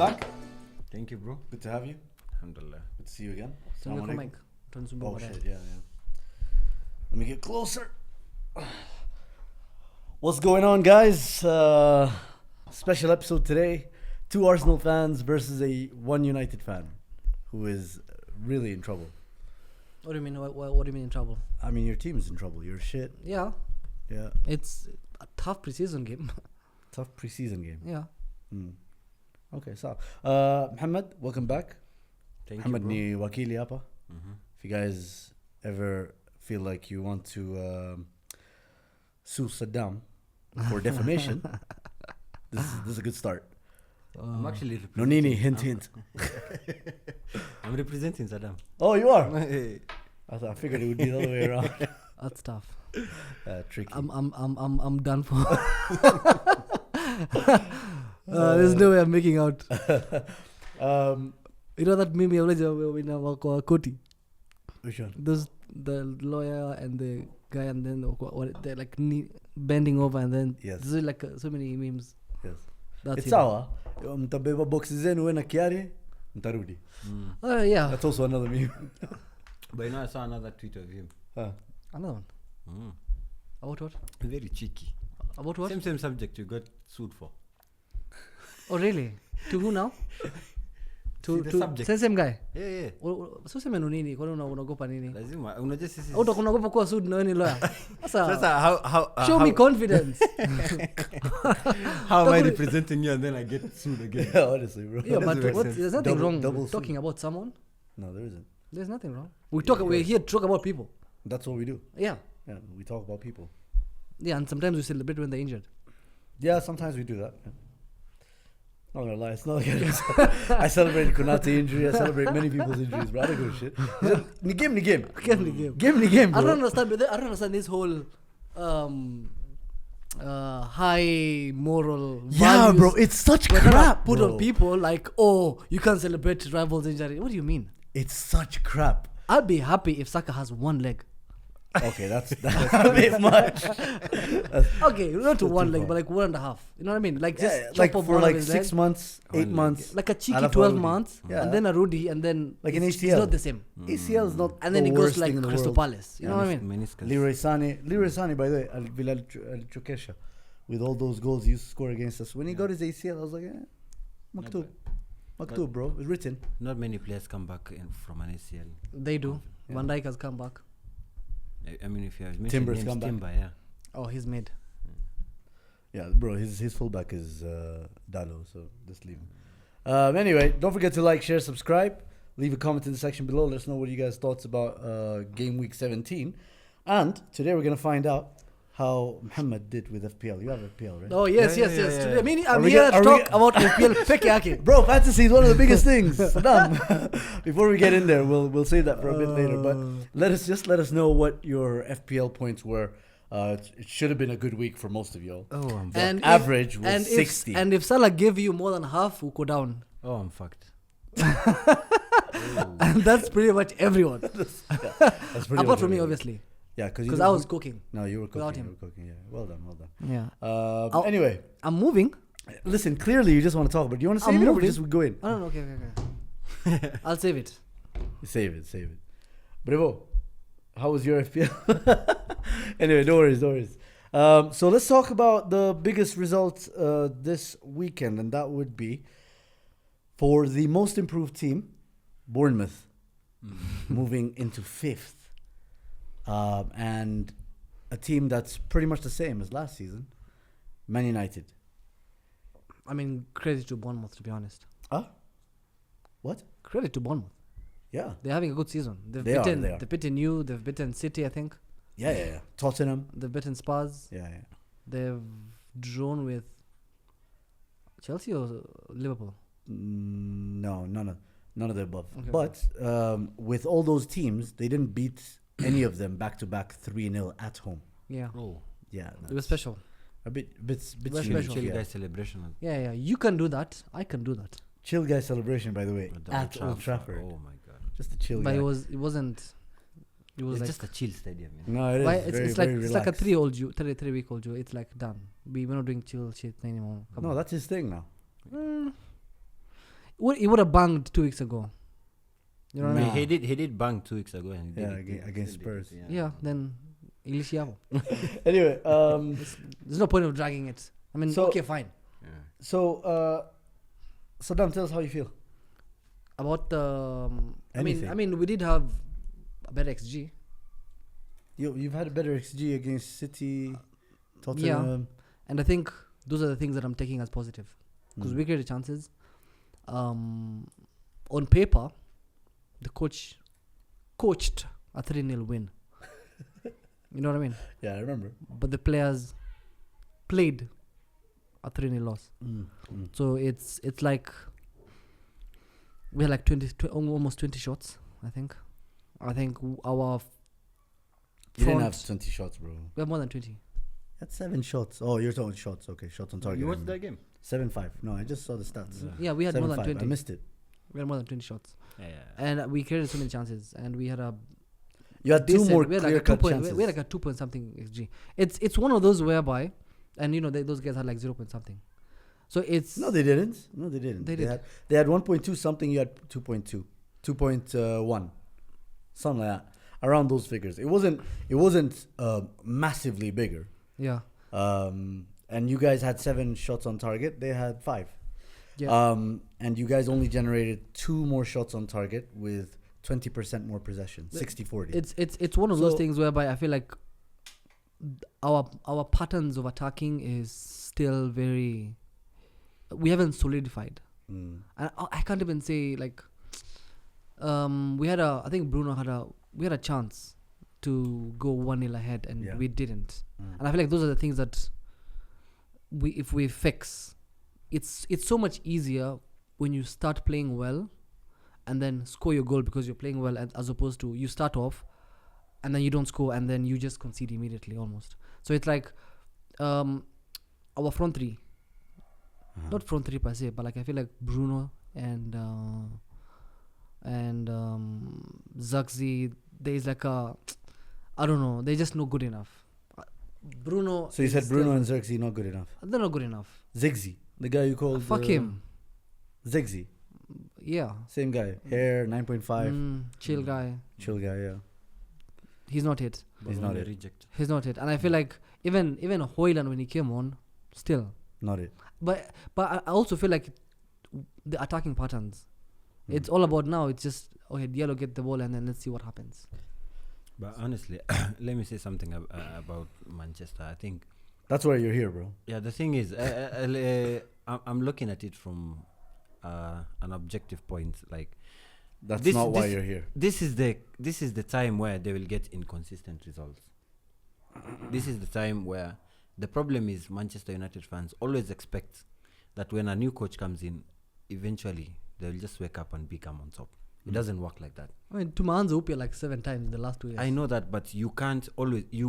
back. Thank you, bro. Good to have you. Alhamdulillah. Good to see you again. Turn the mic. Oh shit, yeah. Let me get closer. What's going on, guys? Special episode today. 2 Arsenal fans versus one United fan who is really in trouble. What do you mean? What do you mean in trouble? I mean, your team is in trouble. You're shit. Yeah. Yeah. It's a tough preseason game. Tough preseason game. Yeah. Okay, so Muhammad, welcome back. Thank Muhammad you, ni wakili hapa. bro. If you guys ever feel like you want to sue Saddam for defamation, this is a good start. I'm actually No nini, hint. I'm representing Saddam. Oh, you are? Hey. I figured it would be the other way around. That's tough. Tricky. I'm done for. There's no way I'm making out. You know that meme in Koti? Which one? The lawyer and the guy, and then they're like bending over, and then Yes. there's like so many memes. Yes. That's It's it. sawa. Mtabeba boxi zenu we na kiari, mtarudi. Yeah. That's also another meme. But you know, I saw another tweet of him. Another one. About what? Very cheeky. About what? Same subject you got sued for. Oh really? To who now? See the subject. Same guy. Yeah. So sema nini? Kwani unaogopa nini? Lazima unajua sisi. Au unaogopa kuwa sued na wewe ni lawyer? Sasa how Show me confidence. how am I representing you and then I get sued again? Yeah, honestly, bro. Yeah, but make sense. there's nothing wrong double with talking about someone. No, there isn't. There's nothing wrong. We're here to talk about people. That's what we do. Yeah. Yeah, we talk about people. Yeah, and sometimes we celebrate when they're injured. Yeah, sometimes we do that. Yeah. Not gonna lie, it's not like I celebrate Konate injury. I celebrate many people's injuries, but I don't give a shit. Ni game. Game. Game, bro. I don't understand this whole high moral Yeah, values bro, it's such we're gonna crap. put bro. on people like, oh, you can't celebrate rivals injury. What do you mean? It's such crap. I'd be happy if Saka has one leg. Okay, that's a bit much. Okay, not to one too leg, far. but like 1.5. You know what I mean? Like just Yeah, chop like off for one like of his 6 legs. months, 8 leg. months. Like a cheeky Alpha 12 Rudy. months, Yeah. and then a Rudy, and then Like an it's ACL. not the same. ACL is not And then the it goes worst like thing in the Crystal world. Palace. You know what I mean? Meniscus. Leroy Sané, by the way, Al Chokesha, with all those goals he used to score against us. When he got his ACL, I was like, Maktub, bro. It's written. Not many players come back from an ACL. They do. Yeah. Van Dijk has come back. I mean, if you have mentioned Timber's names, come back. Timber, yeah. Oh, he's mid. Yeah, bro, his fullback is Dalo, so just leave him. Anyway, don't forget to like, share, subscribe. Leave a comment in the section below. Let us know what you guys' thoughts about game week 17. And today we're going to find out how Muhammad did with FPL. You have FPL, right? Oh, yes. Yeah. Today, I mean, I'm we here get- to are talk we- about FPL. Peke Bro, fantasy is one of the biggest things. Saddam. Before we get in there, we'll save that for a bit later. But let us know what your FPL points were. It should have been a good week for most of y'all. Oh, I'm The And average was 60. And if Salah gave you more than half, we'll go down. I'm fucked. And that's pretty much everyone. That's pretty Apart much from me, everyone. obviously. Yeah, Because I was cooking. No, you were cooking. without him. You were cooking. Yeah, well done. Yeah. Anyway, I'm moving. listen. Clearly, you just want to talk, but do you want to I'm save it or we moving. just go in? Oh, no, okay. I'll save it. Save it. Brevo, how was your FPL? Anyway, no worries. So let's talk about the biggest results this weekend, and that would be for the most improved team, Bournemouth, moving into 5th. And a team that's pretty much the same as last season, Man United. I mean, credit to Bournemouth, to be honest. What? Credit to Bournemouth. Yeah. They're having a good season. They are. They've beaten you. They've beaten City, I think. Yeah. Tottenham. They've beaten Spurs. Yeah. They've drawn with Chelsea or Liverpool. No, none of the above. Okay. But with all those teams, they didn't beat any of them back to back 3-0 at home. Yeah. Oh. Yeah, It was special. a bit Very unique, special. Chill yeah. guy celebration Yeah. You can do that. I can do that. Chill guy celebration, by the way, at the at Old Trafford. Oh my god. Just a chill But guy. it wasn't. It was It's like just a chill stadium. You know? No, it is. why, very, it's very like a relaxed. 3-week-old Jew. It's like done. We're not doing chill shit anymore. Come No, on. that's his thing now. He would have banged 2 weeks ago. You know what I mean? He did bang 2 weeks ago. And he Yeah, did it, against still did it, Spurs. Yeah, then Iliciavo. Anyway, There's no point of dragging it. I mean, So- okay, fine. Yeah. so Saddam, tell us how you feel. About the, Anything. I mean, we did have a better XG. You've had a better XG against City, Tottenham. And I think those are the things that I'm taking as positive. Because Mm. we created chances. On paper, the coached a 3-0 win. You know what I mean? Yeah, I remember. But the players played a 3-0 loss. So it's like we had like 20, almost 20 shots, I think. I think our You didn't front- have 20 shots, bro. we have more than 20. That's 7 shots. Oh, you're talking shots. Okay, shots on target. You I watched remember. that game? 7-5. No, I just saw the stats. Yeah, we had more than 7-5. 20. I missed it. We had more than 20 shots. Yeah. And we created so many chances. And we had a You had two decent- more we had like a clear-cut 2 point, chances. we had like a 2 point something XG. It's one of those whereby, and you know, those guys had like 0 point something. So it's No, they didn't. They did. They had 1.2 something. You had 2.2, 2.1, something like that. Around those figures. It wasn't massively bigger. yeah. And you guys had 7 shots on target. They had 5. Yeah. And you guys only generated 2 more shots on target with 20% more possession, 60-40. It's one of those So- things whereby I feel like our patterns of attacking is still very, we haven't solidified. Mm. And I can't even say like I think Bruno we had a chance to go 1-0 ahead and Yeah. we didn't. Mm. And I feel like those are the things that if we fix, it's so much easier when you start playing well and then score your goal because you're playing well, as opposed to you start off and then you don't score and then you just concede immediately almost. So it's like our front three, not front three per se, but like I feel like Bruno and Zagzi, there's like I don't know, they're just not good enough. Bruno. So you said Bruno and Xerxes not good enough. They're not good enough. Ziggy, the guy you called. Fuck him. Ziggy, Yeah. same guy. Hair 9.5. Chill guy. Chill guy. Yeah. He's not it. He's not a it. reject. He's not it. And I feel like even Hoyland when he came on, still. Not it. But I also feel like the attacking patterns. It's all about now. It's just okay. Diallo get the ball and then let's see what happens. But honestly, let me say something about Manchester. I think That's why you're here, bro. the thing is, I'm looking at it from an objective point. Like That's This- not why this- you're here. this is the time where they will get inconsistent results. This is the time where the problem is Manchester United fans always expect that when a new coach comes in, eventually they'll just wake up and become on top. It doesn't work like that. I mean, Tumaanza up here like 7 times in the last 2 years. I know that, but you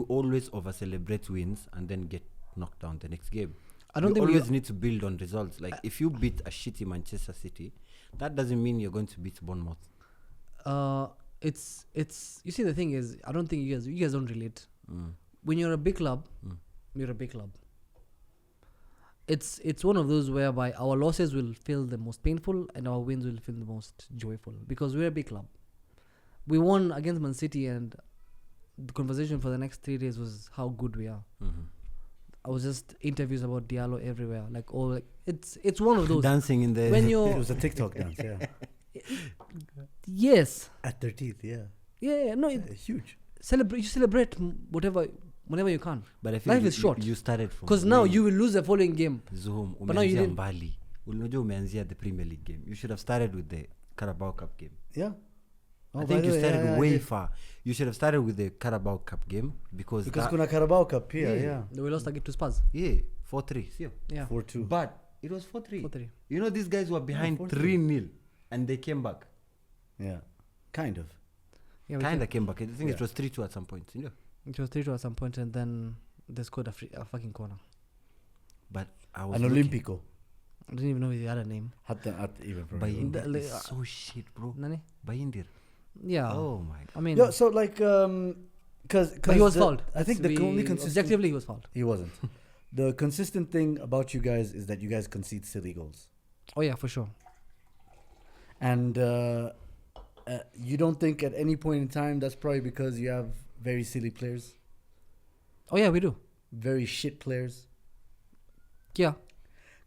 always over celebrate wins and then get knocked down the next game. I don't you think always need to build on results. Like if you beat a shitty Manchester City, that doesn't mean you're going to beat Bournemouth. It's you see, the thing is, I don't think you guys don't relate. When you're a big club, you're a big club. It's one of those whereby our losses will feel the most painful and our wins will feel the most joyful because we're a big club. We won against Man City and the conversation for the next 3 days was how good we are. I was just interviews about Diallo everywhere, like all like it's one of those Dancing in the when It you're was a TikTok dance, yeah. yes At their teeth, yeah. yeah no Huge. celebrate whenever you can. But I feel Life is short. You started from Because now way- you will lose the following game. Zoom, But now you umeanzia didn't. mbali. Unajua umeanzia the Premier League game. You should have started with the Carabao Cup game. Yeah. I think you started way far. You should have started with the Carabao Cup game because kuna Carabao Cup here, yeah. We lost again to Spurs. 4-3. See? Yeah. 4-2. But it was 4-3. 4-3. You know these guys were behind 4-3. 3-0 and they came back. Yeah. Kind of. Yeah, we Kinda came back. I think it Yeah. was 3-2 at some point. You know? It was 3-2 at some point and then they scored a fucking corner. But I was An looking- Olympico. I didn't even know he had a name. Even for Bayindir The- is so shit, bro. Nani? Bayindir. Yeah. Oh my god. I mean, Yeah, so like cause but he was fouled. I think the only consistent objectively he was fouled. he wasn't. The consistent thing about you guys is that you guys concede silly goals. Oh yeah, for sure. And you don't think at any point in time that's probably because you have very silly players, Oh yeah, we do. very shit players? Yeah.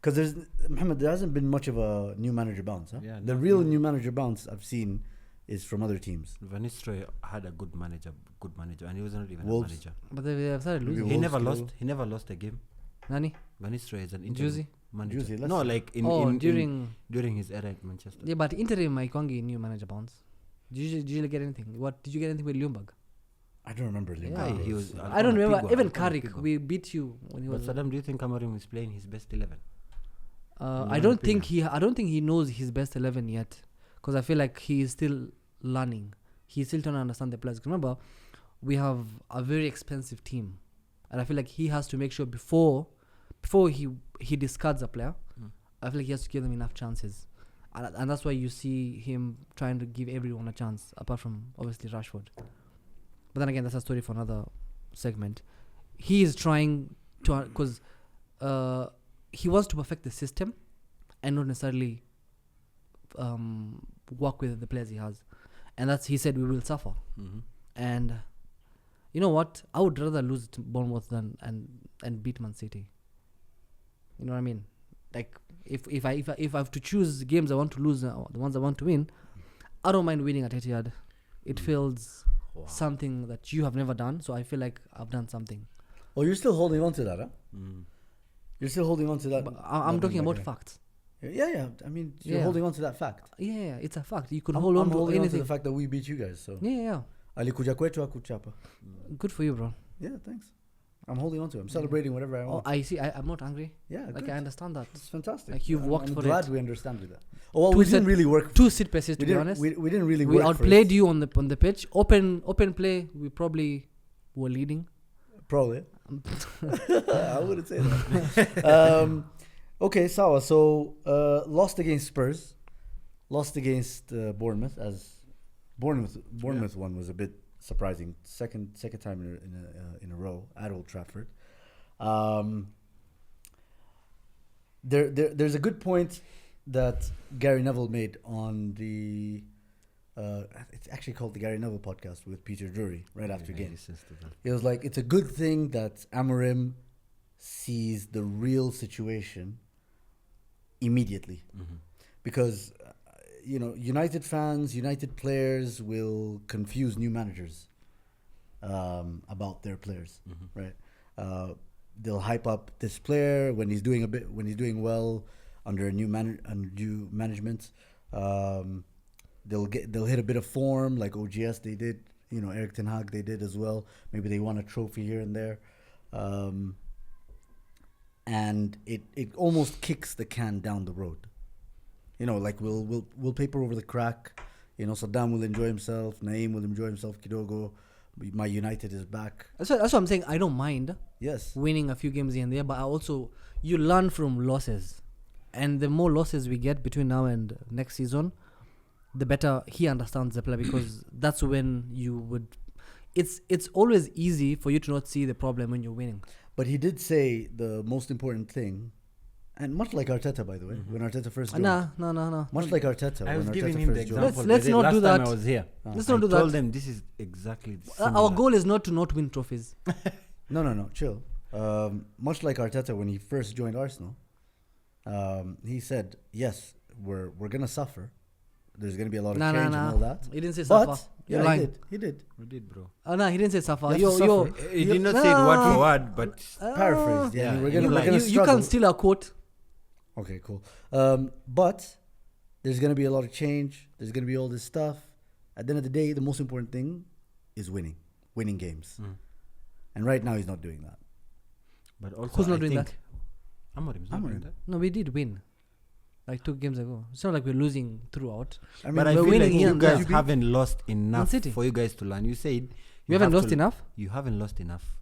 Because Mohammed, there hasn't been much of a new manager bounce. Huh? Yeah, The no, real no. new manager bounce I've seen is from other teams. Van Nistelrooy had a good manager, and he was not even Wolves. a manager. But they have started Maybe losing. He Wolves never kill. lost. He never lost a game. Nani? Van Nistelrooy is an interim Juicy? manager. Juicy, let's No, see. like during his era at Manchester. Yeah, but interim Maikongi new manager bounce. Did you get anything? What did you get anything with Ljungberg? I don't remember. Liverpool. Yeah, he was. I don't remember. Pigwa, Even Alcona Carrick, Pigwa. we beat you when he But was. Saddam, do you think Amorim is playing his best 11? I don't think he knows his best 11 yet, because I feel like he is still learning. He's still trying to understand the players. 'Cause remember, we have a very expensive team, and I feel like he has to make sure before he discards a player. I feel like he has to give them enough chances, and that's why you see him trying to give everyone a chance, apart from obviously Rashford. But then again, that's a story for another segment. He is trying to, because he wants to perfect the system and not necessarily work with the players he has. And that's, he said, we will suffer. Mm-hmm. And you know what? I would rather lose to Bournemouth than and beat Man City. You know what I mean? Like if I have to choose games I want to lose, the ones I want to win, I don't mind winning at Etihad. It feels something that you have never done. So I feel like I've done something. Oh, you're still holding on to that, huh? Mm. You're still holding on to that. But I'm talking about facts. Yeah. I mean, you're Yeah. holding on to that fact. Yeah, it's a fact. You could I'm hold on to holding on to anything. the fact that we beat you guys. So Yeah. alikuja kwetu akuchapa. Good for you, bro. Yeah, thanks. I'm holding on to it. I'm celebrating whatever I Oh, want. I see. I'm not angry. Yeah, Like good. I understand that. It's fantastic. Like, you've worked I'm for glad it. we understand with that. Oh, well, Two we didn't set- really work. Two sit passes, to We be didn't, honest. we didn't really We work. outplayed for you on the pitch. Open play. We probably were leading. it. Probably. I wouldn't say that. Okay, Sawa. So lost against Spurs, lost against Bournemouth. As Bournemouth one was a bit surprising. Second time in a row at Old Trafford. There's a good point that Gary Neville made on the. It's actually called the Gary Neville podcast with Peter Drury right after games. It was like, it's a good thing that Amorim sees the real situation immediately, because United fans, United players will confuse new managers about their players, right? They'll hype up this player when he's doing well under a new management. They'll hit a bit of form like OGS they did, Eric Ten Hag they did as well. Maybe they won a trophy here and there, and it almost kicks the can down the road. Like we'll paper over the crack. Saddam will enjoy himself, Naeem will enjoy himself, Kidogo. My United is back. That's what I'm saying. I don't mind Yes. winning a few games here and there, but you learn from losses, and the more losses we get between now and next season, the better he understands the player, because that's when you would. It's always easy for you to not see the problem when you're winning. But he did say the most important thing, and much like Arteta, by the way, when Arteta first joined. No. Much like Arteta, I was when giving Arteta him the first joined. example. Let's the not last do time that. I was here. Let's not do I told that. them this is exactly Our similar. goal is not to not win trophies. No, chill. Much like Arteta when he first joined Arsenal, he said, yes, we're gonna suffer. There's gonna be a lot of change and all that. He didn't say But suffer. yeah, You're lying. he did. We did, bro. Oh no, he didn't say suffer. You have to Yo, suffer. He did not say it word for word, but Paraphrased. Yeah, yeah, we're you gonna like- you struggle. can't steal a quote. Okay, cool. But there's gonna be a lot of change. There's gonna be all this stuff. At the end of the day, the most important thing is winning games. And right now, he's not doing that. but also Who's not I doing think that? Amorim's not doing Amorim. that. No, we did win. Like 2 games ago. It's not like we're losing throughout. I mean, But I we're feel winning like here you and guys there. haven't lost enough City. for you guys to learn. You said We haven't have lost to- enough? You haven't lost enough.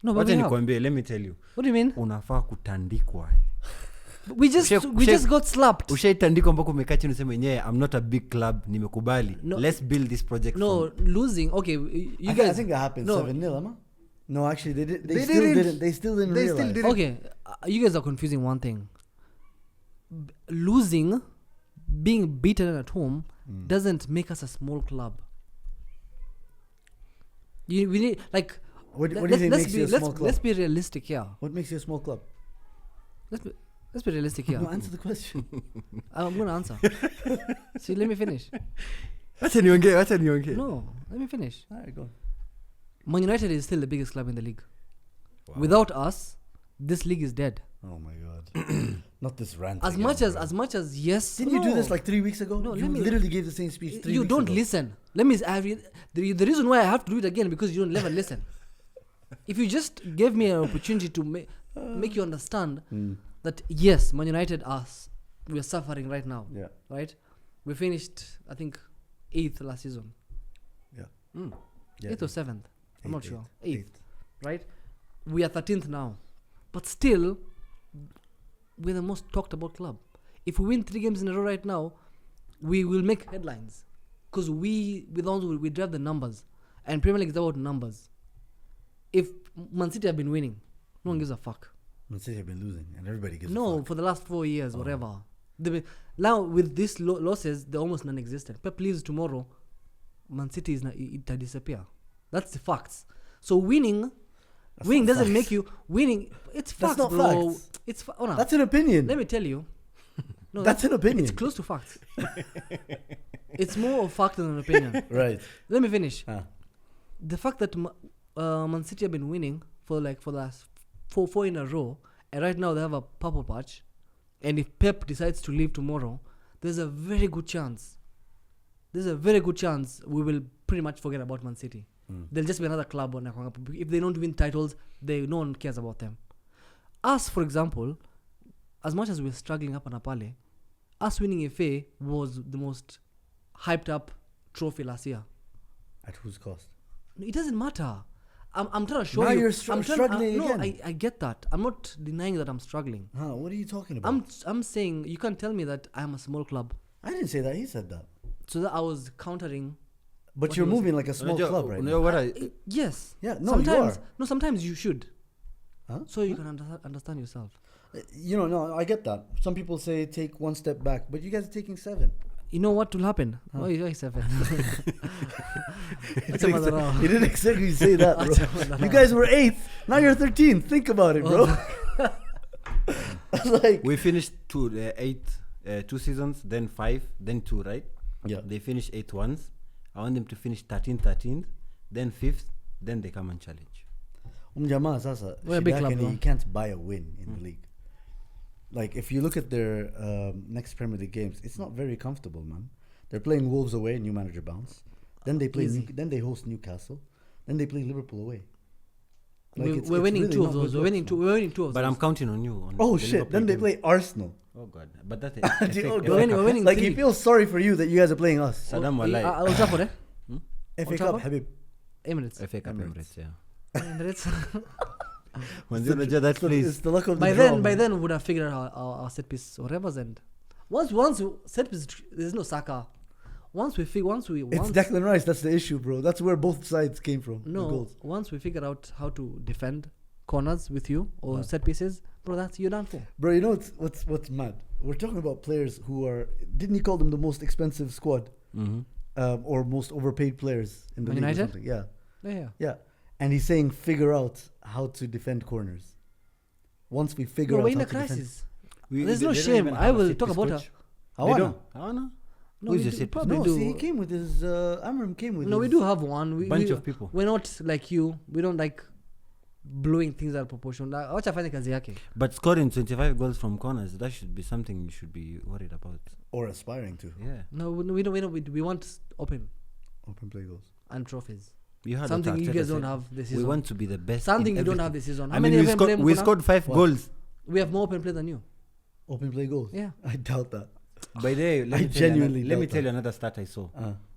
No, but we Wacha have. nikwambie, let me tell you. What do you mean? Unafaa kutandikwa. We just got slapped. Ushaitandikwa mpaka umekaa chini useme yenyewe I'm not a big club, nimekubali. No. Let's build this project No, from losing. Okay, you I guys. think that happened no. 7-0, Amma? No, actually, they did. They They still didn't. didn't. They still didn't They still realize. didn't. Okay, you guys are confusing one thing. Losing being beaten at home doesn't make us a small club. We need like. What do you think makes you a small club? Let's be realistic here. What makes you a small club? Let's be realistic here. No, answer the question. I'm gonna answer. See, let me finish. Wacha niongee. No, let me finish. Alright, go on. Man United is still the biggest club in the league. Wow. Without us, this league is dead. Oh my god. Not this rant. As much as yes. Didn't you do this like 3 weeks ago? No, you literally gave the same speech 3 weeks ago. You don't listen. Let me. The reason why I have to do it again because you don't never listen. If you just gave me an opportunity to make you understand that yes, Man United we are suffering right now. Yeah. Right. We finished I think 8th last season. Yeah. Yeah. 8th or 7th. I'm not sure. 8th. Right. We are 13th now, but still, we're the most talked about club. If we win 3 games in a row right now, we will make headlines because we drive the numbers, and Premier League is about numbers. If Man City have been winning, no one gives a fuck. Man City have been losing, and everybody gives a fuck. For the last 4 years, whatever. Now with these losses, they're almost non-existent. Pep leaves tomorrow, Man City it disappear. That's the facts. So winning doesn't make you winning. It's facts, not bro. facts. It's That's an opinion. Let me tell you. No, that's an opinion. It's close to facts. It's more of fact than an opinion. Right. Let me finish. The fact that Man City have been winning for the last four in a row, and right now they have a purple patch, and if Pep decides to leave tomorrow, there's a very good chance we will pretty much forget about Man City. They'll just be another club. If they don't win titles, no one cares about them. Us, for example, as much as we're struggling up on Apale, us winning FA was the most hyped up trophy last year. At whose cost? It doesn't matter. I'm trying to show now you. You're struggling again. No, I get that. I'm not denying that I'm struggling. What are you talking about? I'm saying you can't tell me that I'm a small club. I didn't say that. He said that. So that I was countering. But you're moving like a small club right now. Yes. Yeah, no, you are. No, sometimes you should. Huh? So you can understand yourself. No, I get that. Some people say take 1 step back, but you guys are taking 7. You know what will happen? Oh, you're 7. He didn't exactly say that, bro. You guys were 8th. Now you're 13th. Think about it, bro. We finished 2 seasons, then 5, then 2, right? Yeah. They finished 8th once. I want them to finish 13th, then 5th, then they come and challenge. Sasa, we're a big club, you can't buy a win in the league. Like, if you look at their next Premier League games, it's not very comfortable, man. They're playing Wolves away, new manager bounce. Then they play. Then they host Newcastle. Then they play Liverpool away. Like we're winning really 2 of those. We're winning 2 of those. But I'm counting on you. Oh shit! Then they play Arsenal. Oh god! But that's we're winning. Like he feels sorry for you that you guys are playing us. Saddam Walai. Old Trafford, FA Cup, Habib. Emirates. FA Cup, Emirates, yeah. Emirates. It's the luck of the draw. By then we would have figured out our set piece or whatever's end. Once set piece, there's no Saka. Once it's Declan Rice. That's the issue, bro. That's where both sides came from. No, once we figure out how to defend corners with you or set pieces, bro, that's you're done for. Bro, you know what's mad? We're talking about players who are. Didn't he call them the most expensive squad, or most overpaid players in the league? United? Or something? Yeah. Yeah. And he's saying figure out how to defend corners. Once we figure out we're how in a to defend. crisis. There's no shame. I will talk about her. Hawana? No, who's we your probably no, do. see, he came with his. Amram came with. No, we do have one. Bunch of people. We're not like you. We don't like blowing things out of proportion. Wacha afanye kazi yake. But scoring 25 goals from corners, that should be something you should be worried about. Or aspiring to. Yeah. No, we don't. We want open play goals and trophies. You had something you guys don't have this season. We want to be the best. Something you don't have this season. I mean, we scored 5 goals. We have more open play than you. Open play goals? Yeah. I doubt that. By the way, let me tell you another stat I saw.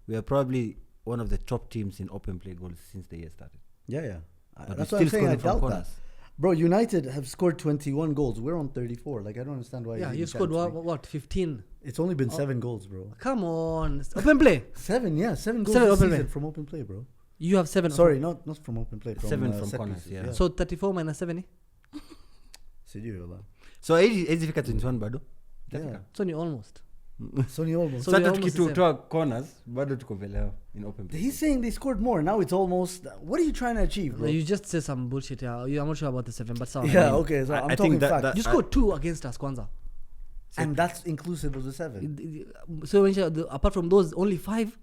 We are probably one of the top teams in open play goals since the year started. Yeah. That's what I'm saying. I doubt that. Bro, United have scored 21 goals. We're on 34. Like, I don't understand why. Yeah, you scored what? 15? It's only been 7 goals, bro. Come on. Open play. 7 goals 7 this open season play. from open play, bro. You have 7. Sorry, not from open play. From 7 from corners, yeah. So 34 minus 7, Sijui wala. So, hizi fika 21 bado? Yeah. So ni almost. Sonny Olmo. So they're Sasa almost the same. tukitoa corners bado tuko mbele yao in open play. He's saying they scored more. Now it's almost. What are you trying to achieve, No, bro? you just say some bullshit. Yeah, I'm not sure about the 7, but sound. Yeah, okay. So I I'm think talking that- facts. that- You scored 2 against us, Kwanza. And that's inclusive of the 7. So when apart from those, only 5.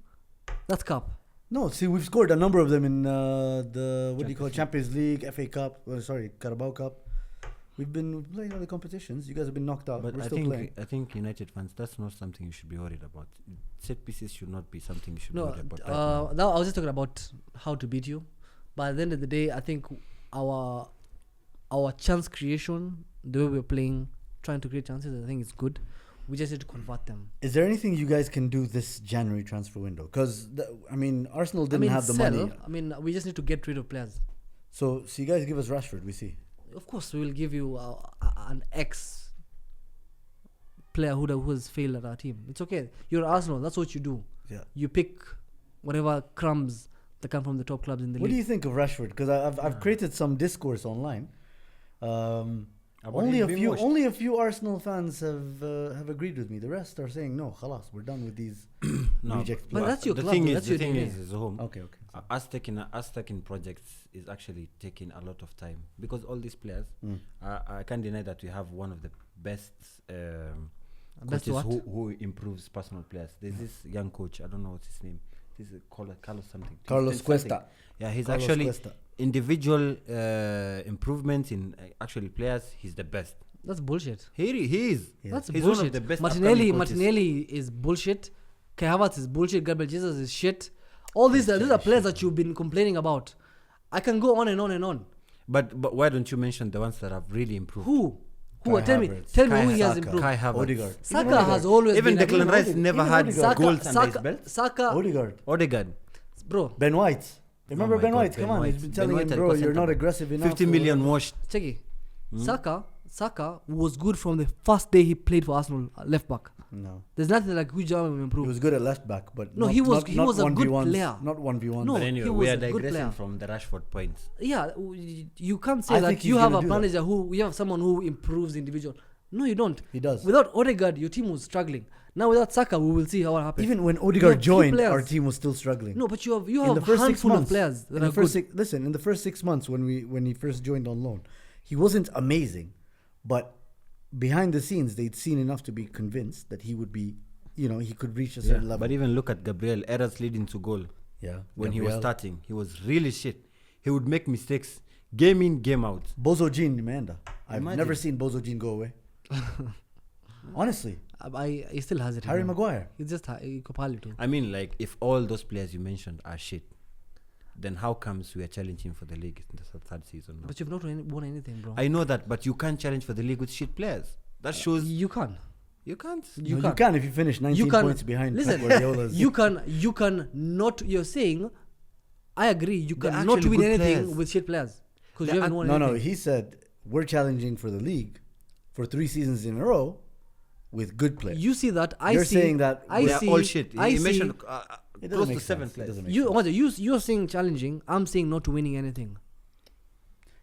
That's cup. No, see, we've scored a number of them in the what do you call it? Champions League, FA Cup. Carabao Cup. We've been playing other competitions. You guys have been knocked out. But We're I still playing. think United fans, that's not something you should be worried about. Set pieces should not be something you should be No, worried about. right now. now I was just talking about how to beat you. But at the end of the day, I think our chance creation, the way we're playing, trying to create chances, I think it's good. We just need to convert them. Is there anything you guys can do this January transfer window? Because Arsenal didn't have the sell. money. I mean, we just need to get rid of players. So you guys give us Rashford. We see. Of course, we will give you an ex player who has failed at our team. It's okay. You're Arsenal. That's what you do. Yeah. You pick whatever crumbs that come from the top clubs in the What do league. you think of Rashford? Because I've created some discourse online. About Only him a being few washed. only a few Arsenal fans have agreed with me. The rest are saying no, khalas, we're done with these No, reject but players. that's your the club, thing though. is, That's the your thing DNA. is home. Okay. Us taking projects is actually taking a lot of time because all these players, I can't deny that we have one of the best Best coaches what? who improves personal players. There's this young coach, I don't know what's his name. This is Carlos something. Carlos Cuesta. Yeah, he's Carlos actually Cuesta. individual improvements in actually players. He's the best. That's bullshit. He is. Yeah. That's He's one of bullshit. the best Martinelli upcoming coaches. is bullshit. Kai Havertz is bullshit. Gabriel Jesus is shit. All these are players that you've been complaining about. I can go on and on and on. But why don't you mention the ones that have really improved? Who? Kai Tell me Havertz. who he has Saka. improved. Kai Havertz. Odegaard. Saka has always Even been Declan Rice never even had Odegaard. goals under his belt. Saka, Odegaard. Odegaard. bro, Ben White. Remember my Ben God, White? Ben Come on, White. he's been Ben telling White him, at bro, you're Center not back. aggressive enough. 50 million washed. check it. Saka was good from the first day he played for Arsenal left back. No, There's nothing like good job he improved. was good at left back, but No, not, he was- not, he not was a good 1v1s, player. Not 1v1. No, But he anyway, was we a are good digressing player. from the Rashford points. Yeah, you can't say I that think you he's have gonna a do that. manager you have someone who improves individual. No, you don't. He does. Without Odegaard, your team was struggling. Now without Saka, we will see how it happens. Even when have Odegaard few joined, players. our team was still struggling. No, but you have in the a first 6 handful of months, players that in the are first good. listen, in the first 6 months when he first joined on loan, he wasn't amazing, but behind the scenes, they'd seen enough to be convinced that he would be, he could reach a certain level. But even look at Gabriel, errors leading to goal. Yeah, When he was Gabriel. starting, he was really shit. He would make mistakes, game in, game out. Bozo Jean, Amanda. I've Imagine. never seen Bozo Jean go away. Honestly, He still has it. in Harry him. Maguire. He's just Kopali too. I mean, like, if all those players you mentioned are shit, then how comes we are challenging for the league in the third season now? But you've not won anything, bro. I know that, but you can't challenge for the league with shit players. That shows You can. you can't. You No, can. you can if you finish 19 You can. points behind Listen, Pep Guardiola's. You can not. You're saying, I agree. You They're can not actually win good anything players. with shit players because They're you haven't won No, anything. no. He said we're challenging for the league for 3 seasons in a row with good players. You see that? You're saying that I They are see. all shit. I He see. mentioned It doesn't close to make 7 sense. It players. doesn't make You, sense. you're saying challenging. I'm saying not winning anything.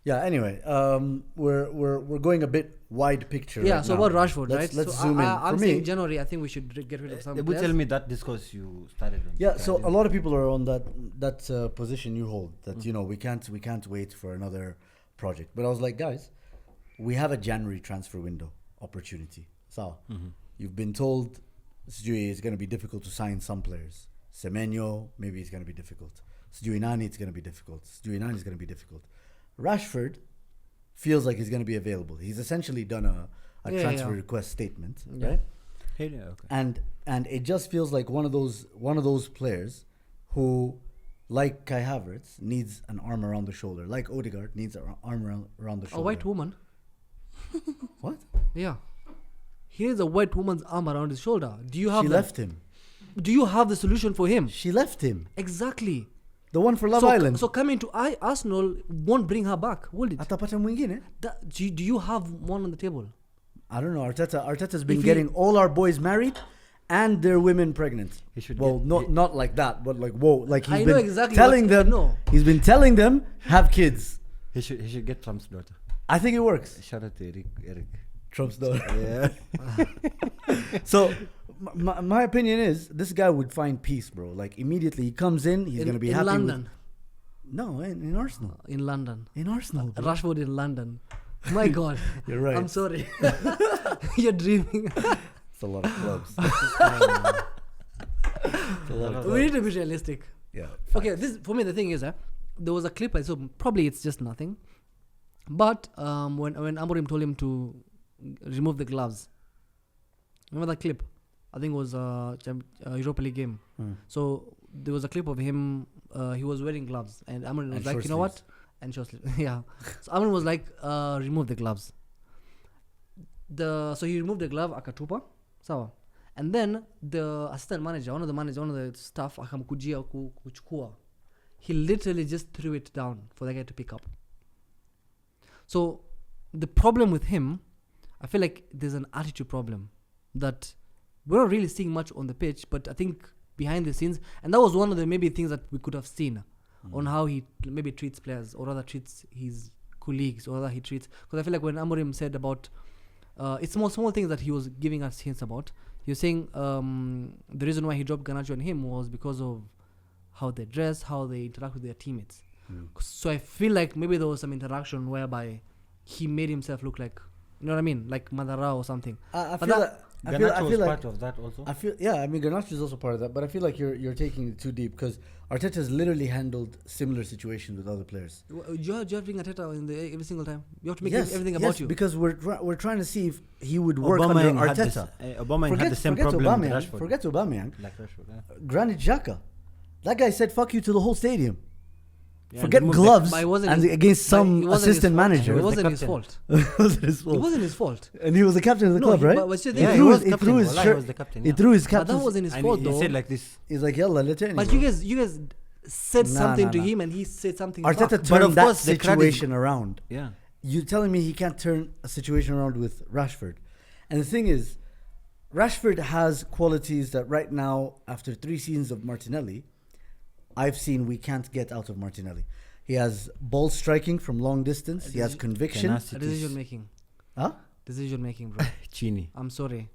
Yeah. Anyway, we're going a bit wide picture. Yeah. right So now. about Rashford, let's, right? Let's so zoom in. I'm For saying me, January. I think we should get rid of some They would players. tell me that discourse you started on. yeah. So Friday. a lot of people are on that position you hold. That we can't wait for another project. But I was like, guys, we have a January transfer window opportunity. So you've been told Sijui is going to be difficult to sign some players. Semenyo, maybe it's going to be difficult. Sijui Nani, it's going to be difficult. Sijui Nani is going to be difficult. Rashford feels like he's going to be available. He's essentially done a Yeah, transfer yeah. request statement, Yeah. right? Hey, yeah, okay. And it just feels like one of those players who, like Kai Havertz, needs an arm around the shoulder. Like Odegaard needs an arm around the A shoulder. white woman. What? Yeah. He needs a white woman's arm around his shoulder. Do you have She that? left him. Do you have the solution for him? She left him. Exactly. The one for Love so, Island. So coming to Arsenal won't bring her back, will it? Atapata mwingine? Do you have one on the table? I don't know. Arteta's been If he- getting all our boys married and their women pregnant. He should Well, not like that, but like whoa, like he's I been know exactly telling what- them. no. He's been telling them have kids. He should get Trump's daughter. I think it works. Shout out to Eric. Trump's daughter. Yeah. So my opinion is this guy would find peace, bro. Like immediately he comes in, he's gonna be in happy. London. No, in Arsenal. In London. In Arsenal. Bro. Rashford in London. My God. You're right. I'm sorry. You're dreaming. It's a lot of clubs. We need to be realistic. Yeah. Okay, this for me the thing is, there was a clip I saw. Probably it's just nothing, but when Amorim told him to remove the gloves, remember that clip? I think it was Europa League game. So there was a clip of him. He was wearing gloves, and Amorim was like, you know what? And short sleeves. Yeah. So Amorim was like, remove the gloves. So he removed the glove akatupa, sawa. And then the assistant manager, one of the staff, akamkujia kuchukua. He literally just threw it down for the guy to pick up. So the problem with him, I feel like there's an attitude problem that we're not really seeing much on the pitch, but I think behind the scenes, and that was one of the maybe things that we could have seen on how he maybe treats players, or rather treats his colleagues, or rather he treats, because I feel like when Amorim said about it's small things that he was giving us hints about. He was saying the reason why he dropped Garnacho on him was because of how they dress, how they interact with their teammates. So I feel like maybe there was some interaction whereby he made himself look like, you know what I mean, like Madara or something. I Garnacho feel was like part of that also. I mean Garnacho is also part of that, but I feel like you're taking it too deep because Arteta has literally handled similar situations with other players. Do you have to bring Arteta in every single time? You have to make everything about you. Because we're trying to see if he would work Aubameyang under had Arteta. Aubameyang had the same problem with Rashford. Forget Aubameyang. Like Rashford, yeah. Granit Xhaka. That guy said fuck you to the whole stadium. Yeah, Forget and gloves But it wasn't and his- against but it some wasn't his assistant fault. manager. It wasn't his captain. fault. It wasn't his It fault. wasn't his fault. And he was the captain of the club, right? But still, Yeah, he was- captain. he threw his Wallahi, shirt- was the captain. He Yeah. threw his But captain. that wasn't his And fault, he though. said like this. He's like, yalla, let's But you guys said something to nah. him, and he said something Arteta back. But turned of that course, the credit- situation around. Yeah. You're telling me he can't turn a situation around with Rashford. And the thing is, Rashford has qualities that right now, after 3 seasons of Martinelli, I've seen we can't get out of Martinelli. He has ball striking from long distance. He has conviction. Tenacity. Decision making. Huh? Decision making, bro. Chini. I'm sorry.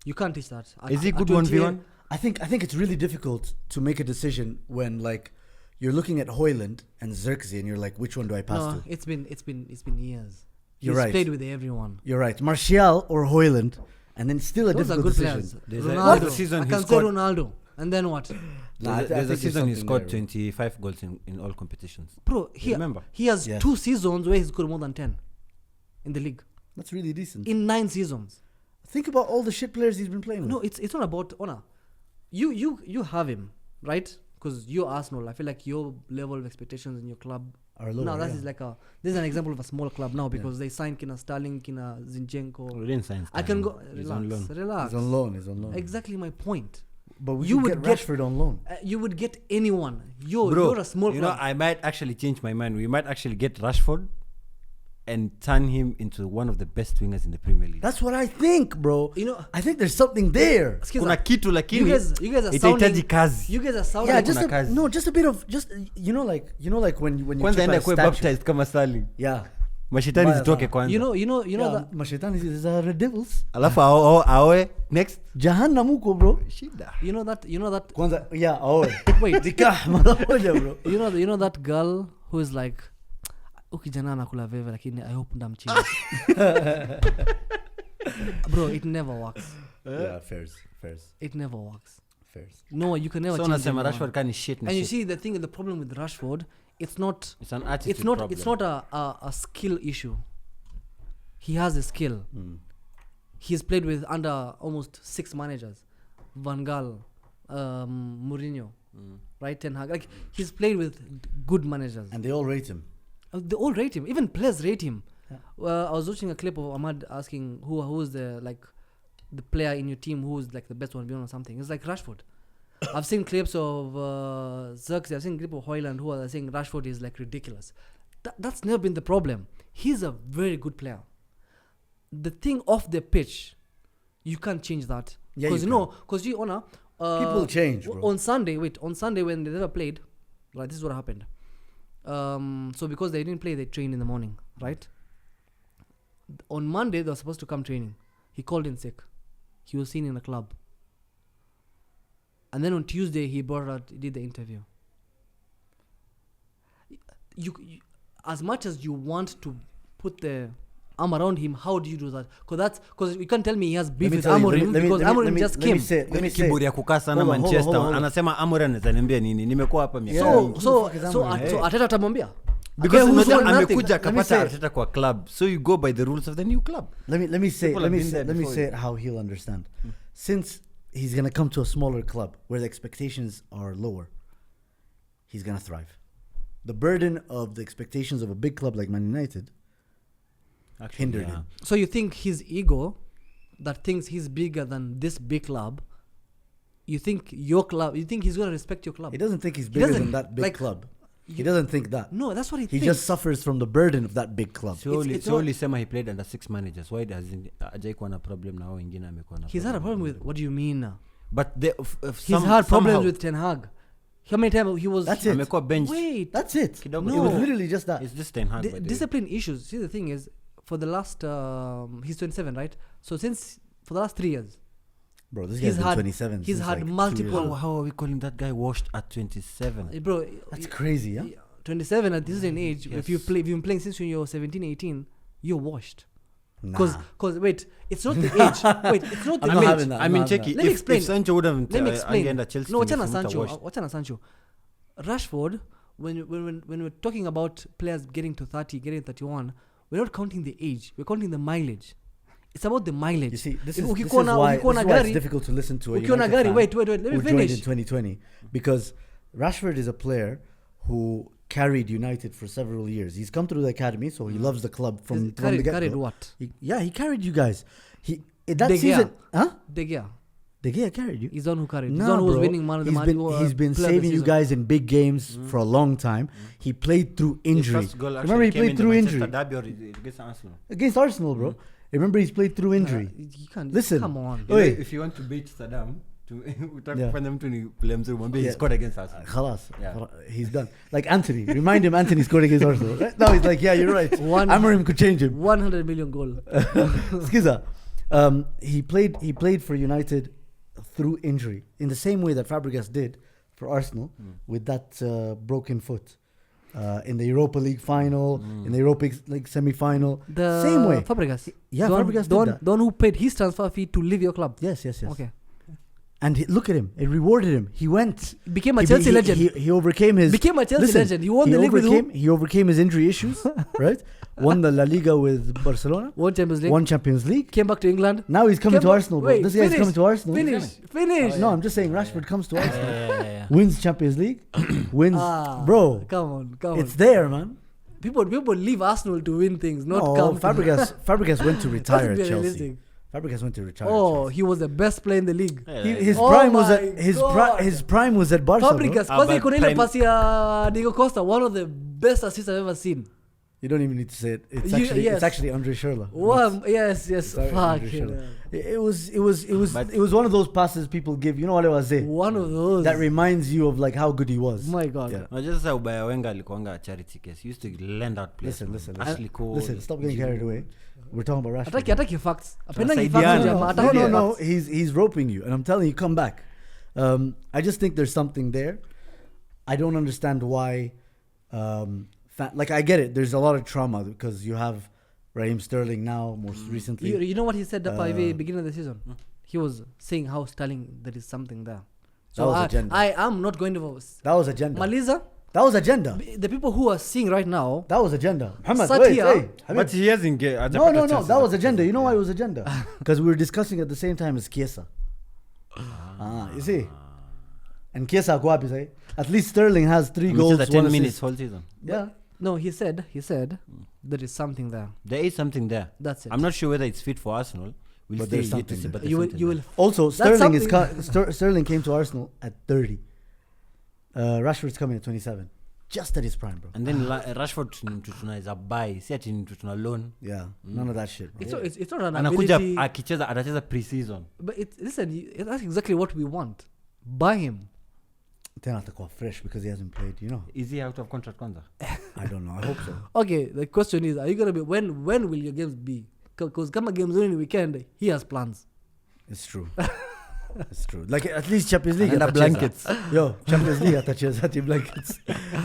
You can't teach that. Is he At good 28 1v1? I think it's really difficult to make a decision when like you're looking at Højlund and Xerxes and you're like, which one do I pass No, to? it's been years. You're He's right. played with everyone. You're right. Martial or Højlund, and then still a Those are difficult good decision. players. There's Ronaldo. a season I he can say scored. Ronaldo. And then what? Nah, I There's a think season he something scored there, bro. 25 goals in all competitions. Bro, Remember? he has Yes. 2 seasons where he scored more than 10 in the league. That's really decent. In 9 seasons. Think about all the shit players he's been playing with. No, it's not about honor. You have him, right? Because you're Arsenal. I feel like your level of expectations in your club Are lower, now that yeah. is like this is an example of a small club now because they signed Kina Sterling, Kina Zinchenko. We didn't sign I can Sterling. go He's on loan. relax. He's on loan. He's on loan. Exactly my point. But we You could would get get- Rashford on loan. You would get anyone. You're a small you know, club. I might actually change my mind. We might actually get Rashford and turn him into one of the best wingers in the Premier League. That's what I think, bro. You know, I think there's something there. Kuna kitu you lakini guys are itahitaji sounding. kazi. You guys are sounding. Yeah, Kuna just kazi. just a bit of you know like when you Kwanza chip enda a kuwe statue. baptized kama Sterling. Yeah. Mashitani Mbaya zitoke sana. kwanza. You know Yeah, that. Mashetani is Red Devils. Alafu aoe next. Jahannam huko, bro. Shida. You know that. Kwanza yeah, aoe. Wait, Nikah mara moja, bro. you know that girl who is like, ukijana anakula veve lakini I hope ndamchinja. Bro, it never works. Yeah, fairs. It never works. Fairs. No, you can never So change unasema anyone. Rashford kani shit na And you shit. see the problem with Rashford, it's not It's an attitude it's not problem. it's not a skill issue. He has a skill. He's played with under almost 6 managers. Van Gaal, Mourinho, right? Ten Hag. Like he's played with good managers. And they all rate him. They all rate him. Even players rate him. Yeah. I was watching a clip of Ahmad asking who is the player in your team who is like the best one beyond or something. It's like Rashford. I've seen clips of Xerxes. I've seen clip of Højlund who are saying Rashford is like ridiculous. That's never been the problem. He's a very good player. The thing off the pitch, you can't change that. Yeah, Because you because you honor. People change, bro. On Sunday when they never played, right? This is what happened. So because they didn't play, they trained in the morning, right? On Monday they were supposed to come training. He called in sick. He was seen in a club. and then on Tuesday he did the interview. You as much as you want to put the arm around him, how do you do that? Because you can't tell me he has beef with Amorim because Amorim just came. Let me say. Kiburi ya kukaa sana Manchester. Anasema Amorim anaweza niambia nini? Nimekuwa hapa miaka. So Arteta atamwambia. Because amekuja akapata Arteta kwa club. So you go by the rules of the new club. Let me say it how he'll understand. Since he's going to come to a smaller club where the expectations are lower, he's going to thrive. The burden of the expectations of a big club like Man United hindered him. So you think his ego that thinks he's bigger than this big club, you think he's going to respect your club? He doesn't think he's bigger than that big club. He doesn't think that. No, that's what he thinks. He just suffers from the burden of that big club. So only Sema he played under 6 managers. Why doesn't Ajay kuwa na problem na hao wengine amekuwa na? He's had a problem with, what do you mean? But he's had problems with Ten Hag. How many times he was... That's it. Bench. Wait. That's it. No. It was literally just that. It's just Ten Hag. Discipline issues. See, the thing is, for the last... he's 27, right? So for the last 3 years... Bro, this guy's been 27. He's had multiple... How are we calling that guy washed at 27? Bro... That's crazy, huh? 27 at this age, yes. If you've been playing since you're 17, 18, you're washed. Because wait, it's not the age. Wait, it's not the age. I mean, check it. Let me explain. If Sancho would have let me explain. Chelsea, no, what's on Sancho? Rashford, when we're talking about players getting to 30, getting 31, we're not counting the age. We're counting the mileage. It's about the mileage. You see, this is why it's difficult to listen to a United fan wait, let me finish. Joined in 2020. Because Rashford is a player who carried United for several years. He's come through the academy, so he loves the club from the get-go. Carried what? He carried you guys. De Gea carried you. He's the one who carried. He's the one who was winning man of the match. He's been saving you guys in big games for a long time. He played through injury. Remember, he played through injury against Arsenal, bro. Remember, he's played through injury. You can't. Listen, come on. If you want to beat Saddam, he scored against Arsenal. Khalas. He's done. Like Anthony. Remind him Anthony scored against Arsenal. Right? Now he's like, yeah, you're right. Amorim could change him. 100 million goal. Skiza. He played for United through injury in the same way that Fabregas did for Arsenal with that broken foot. In the Europa League final, in the Europa League semi-final. Same way. Fabregas. Fabregas did that. The one who paid his transfer fee to leave your club. Yes. Okay. And look at him. It rewarded him. He went. Became a Chelsea legend. He overcame his... Became a Chelsea legend. He won the league with who? He overcame his injury issues, right? Won the La Liga with Barcelona. Won Champions League. Came back to England. Now he's coming to Arsenal, bro. This guy's coming to Arsenal. Finish. No, I'm just saying Rashford comes to Arsenal. Wins Champions League. Wins... Bro. Come on. It's there, man. People leave Arsenal to win things, not come. Fabregas went to retire at Chelsea. Fabregas went to retire. Oh, he was the best player in the league. His prime was at Barca. Fabregas, Diego Costa, one of the best assists I've ever seen. You don't even need to say it. It's actually Andre Schürrle. Yes. Fuck. It was one of those passes people give. You know what I was saying? One of those that reminds you of like how good he was. My God. Yeah. No, just how Ubaya Wenga alikuanga charity case. He used to lend out players. Listen. Stop getting carried away. We're talking about Rashford. Attack your facts. No. He's roping you, and I'm telling you, come back. I just think there's something there. I don't understand why. I get it. There's a lot of trauma because you have Raheem Sterling now, most recently. You know what he said at the beginning of the season? He was saying how Sterling, there is something there. So I am not going to... That was agenda. Maliza? That was agenda. The people who are seeing right now... That was agenda. Muhammad, but he hasn't get... No. That was agenda. You know why it was agenda? Because we were discussing at the same time as Chiesa. You see? And Chiesa, at least Sterling has 3 goals. Which is 10 minutes whole season. Yeah. No, he said there is something there. There is something there. That's it. I'm not sure whether it's fit for Arsenal. But there's something there. But you will. Also, Sterling came to Arsenal at 30. Rashford's coming at 27. Just at his prime, bro. And then Rashford is a buy. See at loan. Yeah, none of that shit, bro. It's not an ability. Anacheza pre-season. But listen, that's exactly what we want. Buy him. Then atakuwa fresh because he hasn't played, you know. Is he out of contract kwanza? I don't know. I hope so. Okay, the question is, are you gonna be when will your games be? Because kama games only weekend, he has plans. It's true. It's true. Like at least Champions League Anaenda atacheza. blankets. Yo, Champions League atacheza team blankets.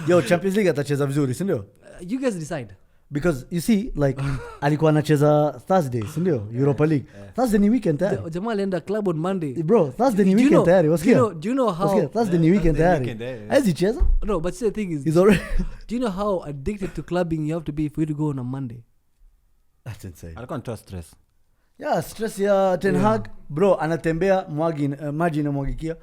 Yo, Champions League atacheza vizuri, si ndio? You guys decide. Because you see, like alikuwa anacheza Thursday, si ndio? Europa League. Thursday ni weekend tayari. Jamaa alienda club on Monday. Bro, Thursday ni Do you weekend know- tayari. Do Wasikia? you know how? Thursday ni weekend Thursday tayari. weekend, yeah. Haizi cheza? No, but see, the thing is, He's already do you know how addicted to clubbing you have to be for you to go on a Monday? That's insane. Alikuwa anatoa stress. Yeah, stress ya Ten Hag, bro, anatembea maji inamwagikia.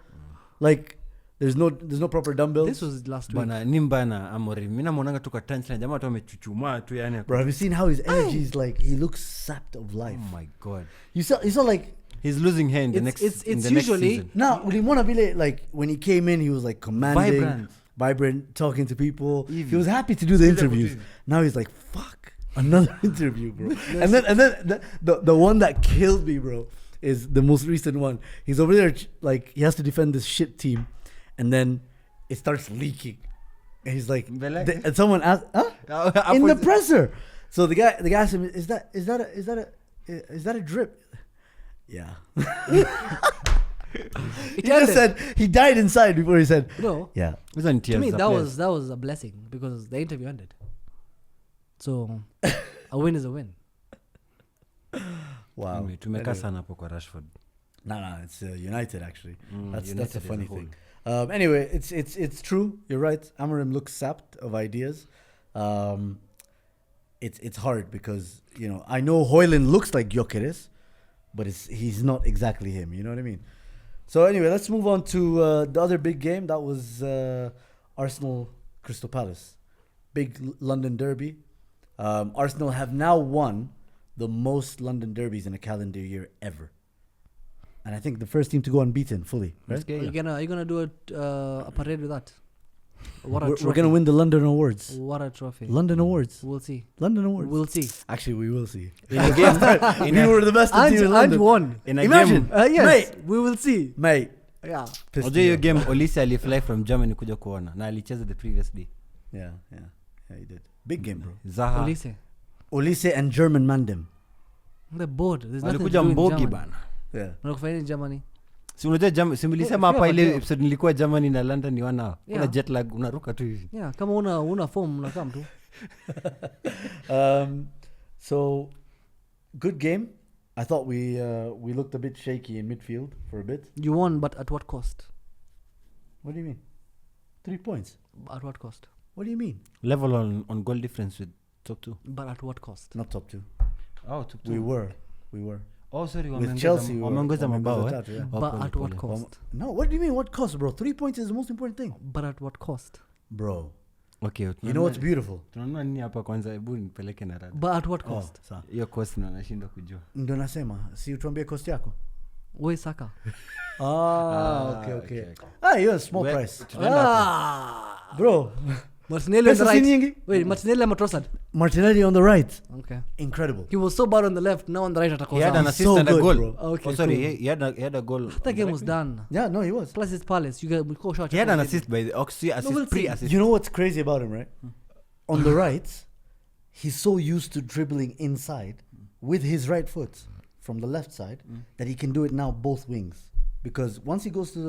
Like there's no proper dumbbells. This was last week. Bwana ni mbana Amorim. Mimi namuonanga tu kwa touchline jamaa tu amechuchumaa tu yani. Bro, have you seen how his energy is like? He looks sapped of life. Oh my god. You saw like He's losing hair in the It's- next it's in the usually- next season. now ulimwona vile like when he came in he was like commanding, vibrant, talking to people. Evie. He was happy to do the interviews. Now he's like, fuck, another interview, bro. and then the one that killed me, bro, is the most recent one. He's over there like he has to defend this shit team, and then it starts leaking. And he's like, and someone asked, huh? In the presser. So the guy asked him, is that a drip? Yeah. He just said he died inside before he said, No, yeah. to me that was a blessing because the interview ended. So a win is a win. Wow. Anyway, tumekaa sana hapo kwa Rashford. No, it's United actually. That's United a as funny a whole. thing. Anyway, it's true. You're right. Amorim looks sapped of ideas. It's hard because I know Højlund looks like Gyökeres, but he's not exactly him. You know what I mean? So anyway, let's move on to the other big game. That was Arsenal Crystal Palace, big London derby. Arsenal have now won the most London derbies in a calendar year ever. And I think the first team to go unbeaten fully, right? Are you gonna do a parade with that? What a trophy. We're going to win the London Awards. What a trophy. London Awards. We'll see. London Awards. We'll see. Actually, we will see. In a game, We were the best team in And London. won. in a Imagine. game. Yes, Mate. we will see. Mate. Yeah. pissed Unajua me hiyo off. game Olise alifly from Germany kuja kuona na alicheza the previous day. Yeah, he did. Big game, bro. Zaha Olise. Olise and German Mandem. They're bored. There's nothing to alikuja do in mbogi Germany. bana. Yeah. Wanakufanya in Germany. Si unajua Germany, si mlisema Yeah, hapa ile yeah. episode nilikuwa Germany na London ni 1 hour. Kuna Yeah. jet lag unaruka tu hivi. Yeah, kama una form unakam tu. So good game. I thought we looked a bit shaky in midfield for a bit. You won, but at what cost? What do you mean? 3 points. At what cost? What do you mean? Level on goal difference with top 2. But at what cost? Not top 2. Oh, top 2. We were. Oh, sorry, With Chelsea, wameongeza mabao. tatu, yeah. Oh, But pole, at what pole. cost? No, what do you mean? What cost, bro? 3 points is the most important thing, But at what cost? bro. Okay, You know what's beautiful? tunanunua nini hapa kwanza, hebu nipeleke na rada. But at what cost? Sawa. Hiyo cost na nashindwa kujua. Ndo nasema, si utuambie cost yako. Where Saka? Okay. You're a small Well, price. tunaenda hapo. Bro, Martinelli on the pesa si right. nyingi. Wait, Martinelli ama Trossard? Martinelli on the right. Okay. Incredible. He was so bad on the left. Now on the right He had atakosa. an He's assist so and a good, goal. bro. Okay, Oh, sorry, cool. he had a goal. That game was done. Yeah, no, he was. Plus it's Palace. You get we go shot. He had an assist by the Oxy assist, we'll see. pre-assist. You know what's crazy about him, right? On the right, he's so used to dribbling inside with his right foot from the left side that he can do it now both wings. Because once he goes to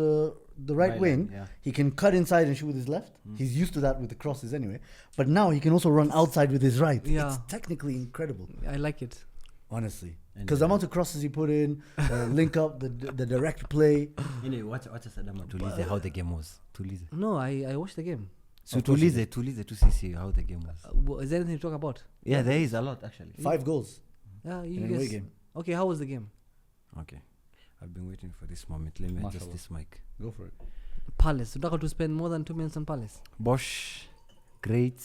the right Right wing, line, yeah. he can cut inside and shoot with his left. He's used to that with the crosses anyway. But now he can also run outside with his right. Yeah. It's technically incredible, I like it. honestly. And Because the amount of crosses he put in, link up, the direct play. Anyway, wacha Sadama tulize how the game was. Tulize. No, I watched the game. So Of course you tulize tu sisi how the game was. Is there anything to talk about? Yeah, there is a lot actually. 5 goals Yeah, in you an away guys. game. Okay, how was the game? Okay. I've been waiting for this moment. Let me adjust Mashallah. this mic. Go for it. Palace. You're not to spend more than 2 minutes on Palace. Bosch, great,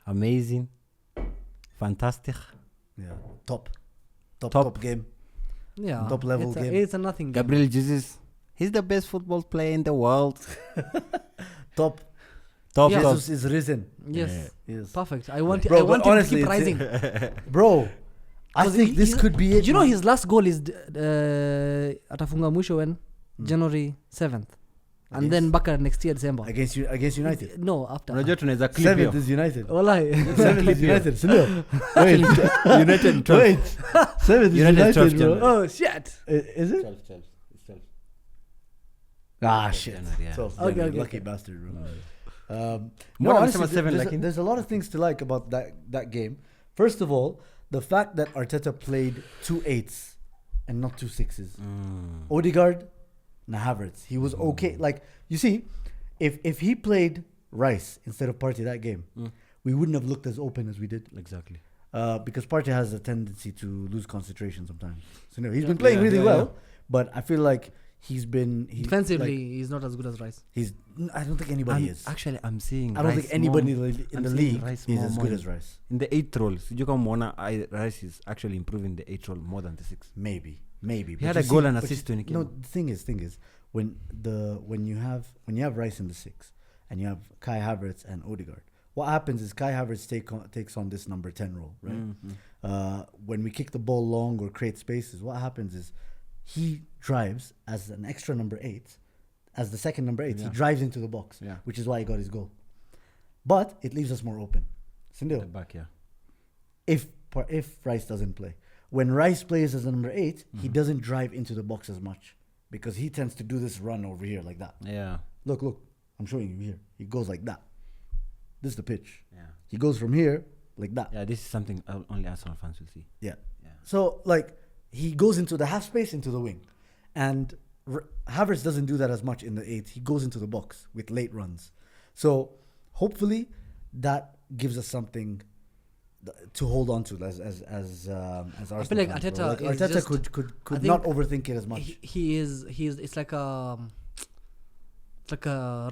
amazing, fantastic. Yeah. Top game. Yeah. Top level it's game. It's a nothing game. Gabriel Jesus, he's the best football player in the world. Top. Top, Yeah. top. Jesus is risen. Yes. Yes. Perfect. I want Bro, I but want him to honestly, keep it's- rising. Bro, I 'Cause think this he's- could be it. You know man. his last goal is atafunga mwisho when January 7th. And Yes. then Baka next year December. against United. No, after. Unajua tunaweza clip 7th hiyo. is United. Wallahi. 7th is United. Sindio? Wait. United 12. Wait. 7th is United United, 12th bro. January. Oh shit. Is it? 12. It's 12. Ah, 12th shit. January, yeah. 12th Okay, January. okay, Lucky okay. bastard, bro. More No, than honestly, 7, there's, like in- there's a lot of things to like about that game. First of all, the fact that Arteta played 2 8s and not 2 6s. Odegaard, Havertz. He was okay. Like, you see, if he played Rice instead of Partey that game, we wouldn't have looked as open as we did. Exactly. Because Partey has a tendency to lose concentration sometimes. So no, he's been playing really well, but I feel like Defensively, like, he's not as good as Rice. I don't think anybody is. Actually, I'm seeing. I don't think Rice anybody more- in I'm the seeing league Rice is more as more good in- as Rice. In the 8th role, Rice is actually improving the 8th role more than the 6th. Maybe. He But had you a goal see- and but assist you- when he No, came. the thing is, when you have Rice in the 6 and you have Kai Havertz and Odegaard, what happens is Kai Havertz takes on this number 10 role, right? When we kick the ball long or create spaces, what happens is he drives as an extra number 8, as the second number 8. He Yeah. drives into the box, Yeah. which is why he got his goal. But it leaves us more open. The Sindel, back, yeah. if Rice doesn't play, when Rice plays as a number 8, he doesn't drive into the box as much because he tends to do this run over here like that. Yeah. Look, I'm showing you here. He goes like that. This is the pitch. Yeah. He goes from here like that. Yeah, this is something only Arsenal fans will see. Yeah. Yeah. So like he goes into the half space into the wing, and Havertz doesn't do that as much in the 8. He goes into the box with late runs. So hopefully that gives us something to hold on to as Arsenal. I feel like fans, bro. Arteta Like is Arteta just- could I not think overthink it as much. He is it's like a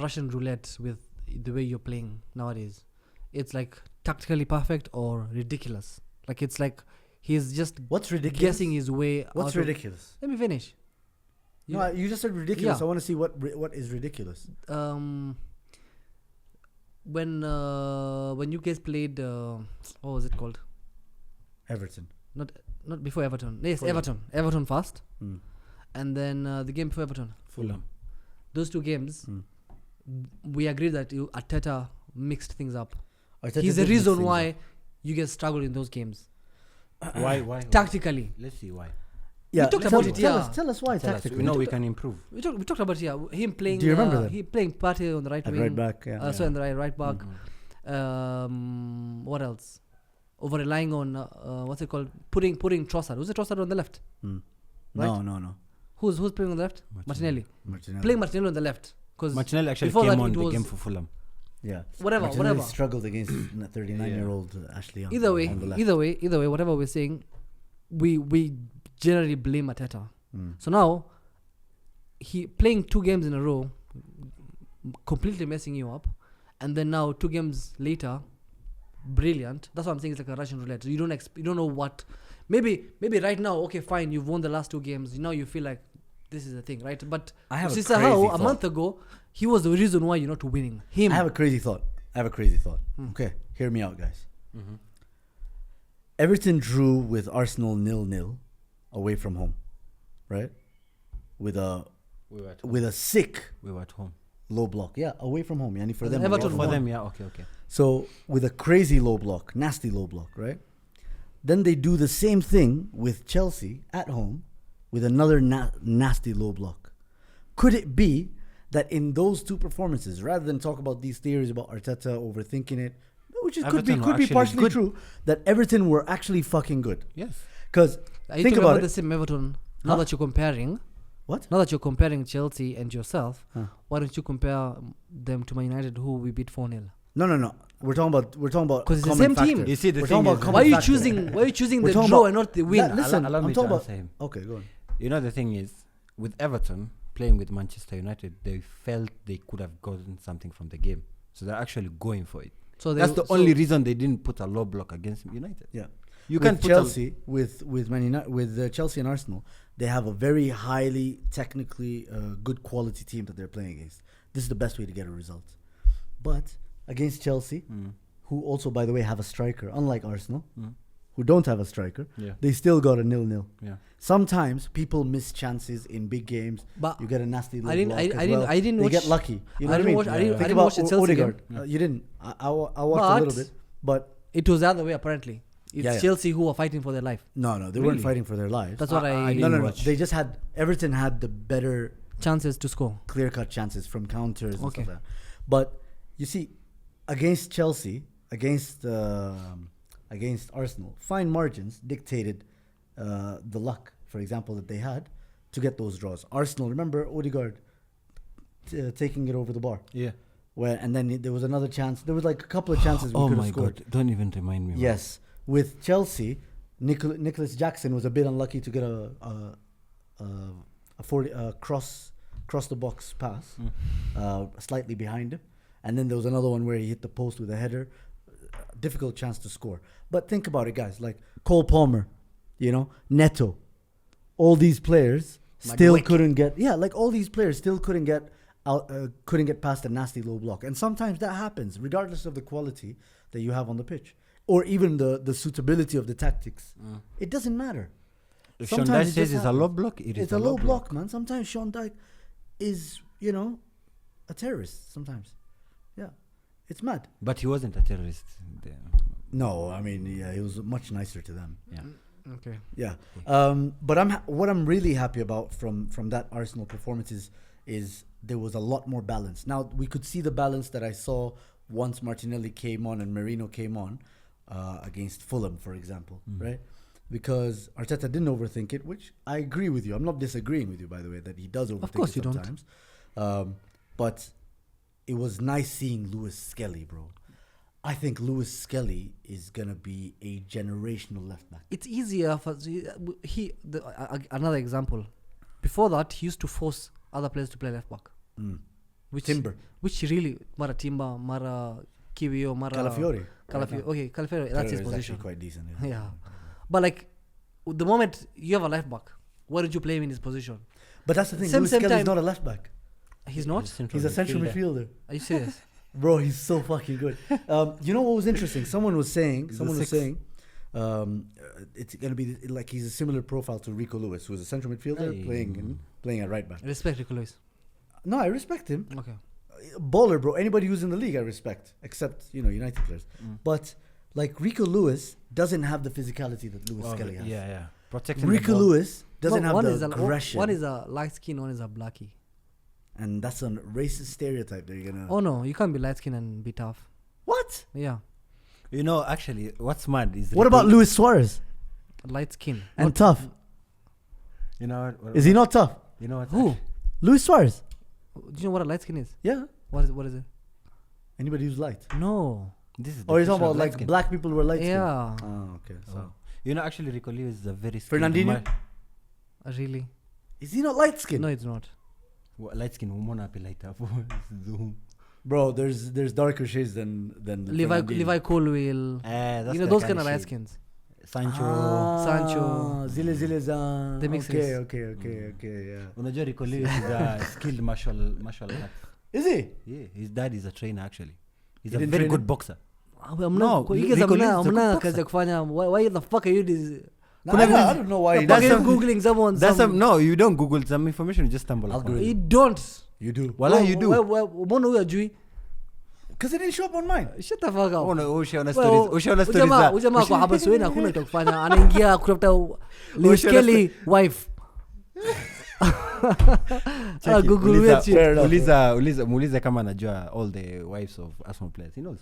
Russian roulette with the way you're playing nowadays. It's like tactically perfect or ridiculous. Like it's like he's just What's ridiculous? guessing his way. What's out of- ridiculous? Let me finish. No, you just said ridiculous. Yeah. I want to see what is ridiculous. When you guys played what was it called? Everton. Not before Everton. Yes, Fulham. Everton first, Mm. and then the game before Everton. Fulham. Those two games, Mm. we agreed that Arteta mixed things up. Arteta He's the did mix reason things why up. you guys struggled in those games Why? tactically. Let's see why. Yeah, talked tell, about it, tell yeah. us, tell us why Tell us. tactically. We know we can improve. We talked about him playing. Do you remember that? He playing Partey on the right At wing. right back, yeah. So on the right back. Mhm. What else? Over relying on what's it called? Putting Trossard. Who's the Trossard on the left? Mm. Right? No. Who's playing on the left? Martinelli. Martinelli. Playing Martinelli on the left. Because Martinelli actually before came that on it the was- game for Fulham. Yeah. Whatever, Martinelli whatever. struggled against a 39-year-old Ashley Young. Either way, on the left. either way, whatever we're saying, we generally blame Arteta. Mm. So now, he playing 2 games in a row, completely messing you up, and then now 2 games later, brilliant. That's what I'm saying. It's like a Russian roulette. You don't know what. Maybe right now, okay, fine. You've won the last 2 games. Now you feel like this is the thing, right? But I have a Sister crazy How a thought. month ago, he was the reason why you're not winning. Him. I have a crazy thought. Okay, hear me out, guys. Mhm. Everton drew with Arsenal 0-0 away from home, right? With a We were at home. with a sick We were at home. low block. Yeah, away from home. Yani for And them. Everton away For from them, home. yeah. Okay. So with a crazy low block, nasty low block, right? Then they do the same thing with Chelsea at home with another nasty low block. Could it be that in those 2 performances, rather than talk about these theories about Arteta overthinking it, which is, Everton were could be actually partially good. true, that Everton were actually fucking good? Yes. Because Are you think talking about the it. same Everton? Now Huh? that you're comparing, What? now that you're comparing Chelsea and yourself, Huh. why don't you compare them to Man United, who we beat 4-0? No. We're talking about 'Cause it's the common same factor. team. You see, the We're thing talking about is- common Why are you factor. choosing We're the talking draw about- and not the win? Listen, Allow I'm me to talking about. answer him. Okay, go on. You know, the thing is, with Everton playing with Manchester United, they felt they could have gotten something from the game. So they're actually going for it. So That's the only reason they didn't put a low block against United. Yeah. You With can put Chelsea with Man United, with Chelsea and Arsenal, they have a very highly technically good quality team that they're playing against. This is the best way to get a result. But against Chelsea, who also, by the way, have a striker, unlike Arsenal, who don't have a striker, Yeah. they still got a 0-0. Yeah. Sometimes people miss chances in big games. But You get a nasty low I didn't- block I as didn't- well. I didn't They watch- get lucky. You know I what I didn't mean? watch- I didn't- Think I didn't about watch the Chelsea Odegaard. game. You didn't. I watched a But- little bit, but it was the other way apparently. It's Yeah. Chelsea who are fighting for their life. no, they Really? weren't fighting for their lives. That's what I I No. didn't watch. They just had Everton had the better chances to score. clear-cut chances from counters and Okay. stuff like that. But you see, against Chelsea, against Arsenal, fine margins dictated the luck, for example, that they had to get those draws. Arsenal, remember Odegaard taking it over the bar, Yeah. and then there was another chance. There was like a couple of chances we Oh could my have scored. god! Don't even remind me. Yes, with Chelsea, Nicholas Jackson was a bit unlucky to get a 40 cross the box pass, slightly behind him, and then there was another one where he hit the post with a header. Difficult chance to score. But think about it, guys. Like Cole Palmer, Neto, all these players still couldn't get. Yeah, like all these players still couldn't get out, couldn't get past a nasty low block. And sometimes that happens, regardless of the quality that you have on the pitch, or even the suitability of the tactics. It doesn't matter. If Sean Sometimes Dyche it says just it's a low block, It's a low block, man. Sometimes Sean Dyche is, a terrorist. Sometimes, yeah, it's mad. But he wasn't a terrorist. No, I mean, yeah, he was much nicer to them. Yeah. Okay. Yeah, but what I'm really happy about from that Arsenal performance is there was a lot more balance. Now we could see the balance that I saw once Martinelli came on and Merino came on against Fulham, for example, right? Because Arteta didn't overthink it, which I agree with you. I'm not disagreeing with you, by the way, that he does overthink course it you don't. sometimes. But it was nice seeing Lewis Skelly, bro. I think Lewis Skelly is gonna be a generational left back. It's easier for another example. Before that, he used to force other players to play left back. Timber, Which really Mara Timba, Mara Kiwiyo, Mara Calafiori. Calafiori. Okay, Calafiori. That's his Is position. actually quite decent. Yeah, but like the moment you have a left back, why don't you play him in his position? But that's the thing. Same Lewis Skelly time- is not a left back. He's not. He's a central midfielder. Are you serious? Bro, he's so fucking good. You know what was interesting? Someone was saying, it's gonna be like he's a similar profile to Rico Lewis, who's a central midfielder playing at right back. Respect Rico Lewis. No, I respect him. Okay. Baller, bro. Anybody who's in the league, I respect, except United players. But like Rico Lewis doesn't have the physicality that Lewis Skelly has. Yeah. Protecting Rico the ball. Lewis doesn't have one the is aggression, one is a light skin, one is a blackie. and that's a racist stereotype that you're gonna. Oh no, you can't be light skin and be tough. What? Yeah, Actually, what's mad is What about Luis Suarez light skin. and tough? You know what? Is he not tough? You know what? Who? Luis Suarez. Do you know what a light skin is? Yeah. What is it? Anybody who's light. No. This is. Oh, you're talking definition of about light like skin. black people who are light skinned. Yeah. Oh, okay. So Actually, Rico Lewis is a very skilled Fernandinho? Really? is he not light skinned? No, it's not. light skin woman up light up. Bro, there's darker shades than Fernandinho. Levi Colwill. That's Those kind of light skins. Sancho. Sancho. Zile Zan. They mix Okay, race. okay, yeah. Unajua Rico Lewis is a skilled martial art. Is he? Yeah, his dad is a trainer actually. He's He a didn't very train good him? boxer. No, you guys Rico Lewis is a good hamna boxer. kazi ya kufanya. Why the fuck are you this? I don't know why he Fuck does are you that. googling someone? That's no, you don't Google some information, you just stumble upon Algorithm. it. You don't. You do. Wala you do. Mbona huyo ajui? Because it didn't show up on mine. Shut the fuck up. Ushaona stories Ujamaa kwa hapa Sweden hakuna kitu kufanya. Anaingia kutafuta Lewis Kelly wife. Google weird shit. Muulize kama anajua all the wives of Arsenal players. He knows.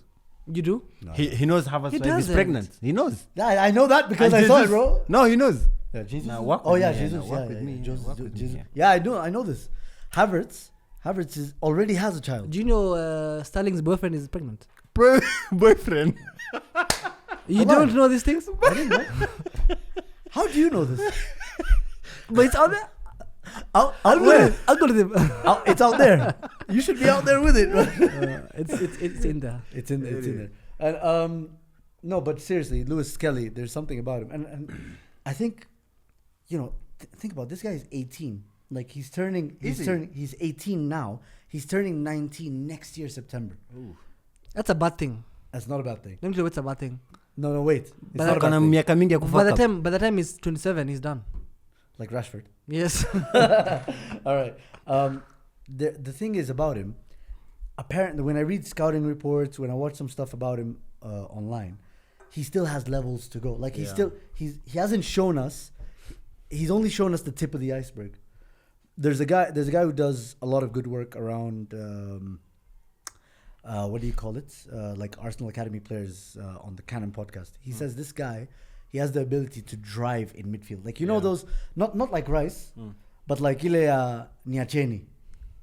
You do? No. He knows Havertz He wife is doesn't. pregnant. He knows. Yeah, I know that because And I saw it, Jesus- bro. No, he knows. Yeah, Jesus. Now work Oh with yeah, me, Jesus. work Yeah, with yeah, me, Jesus, work with me, Jesus. yeah. Yeah, I know this. Havertz already has a child. Do you know Sterling's boyfriend is pregnant? Boyfriend. You don't know these things? I didn't know. How do you know this? But it's out there. Out where? Algorithm. It's out there. You should be out there with it. It's in there. It's in there. And no, but seriously, Lewis Skelly, there's something about him, and I think, think about it, this guy is 18. Like he's 18 now. He's turning 19 next year September. Ooh. That's a bad thing. That's not a bad thing. Let me tell you what's a bad thing. No, wait. It's But not a bad Kana thing. miaka mingi ya By kufuck the up. time he's 27, he's done. Like Rashford. Yes. All right. The thing is about him, apparently when I read scouting reports, when I watch some stuff about him online, he still has levels to go. Like he hasn't shown us, he's only shown us the tip of the iceberg. there's a guy who does a lot of good work around what do you call it? Like Arsenal Academy players on the Canon podcast. He says this guy, he has the ability to drive in midfield. Like, you know, those, not like Rice, but like ile Niacheni.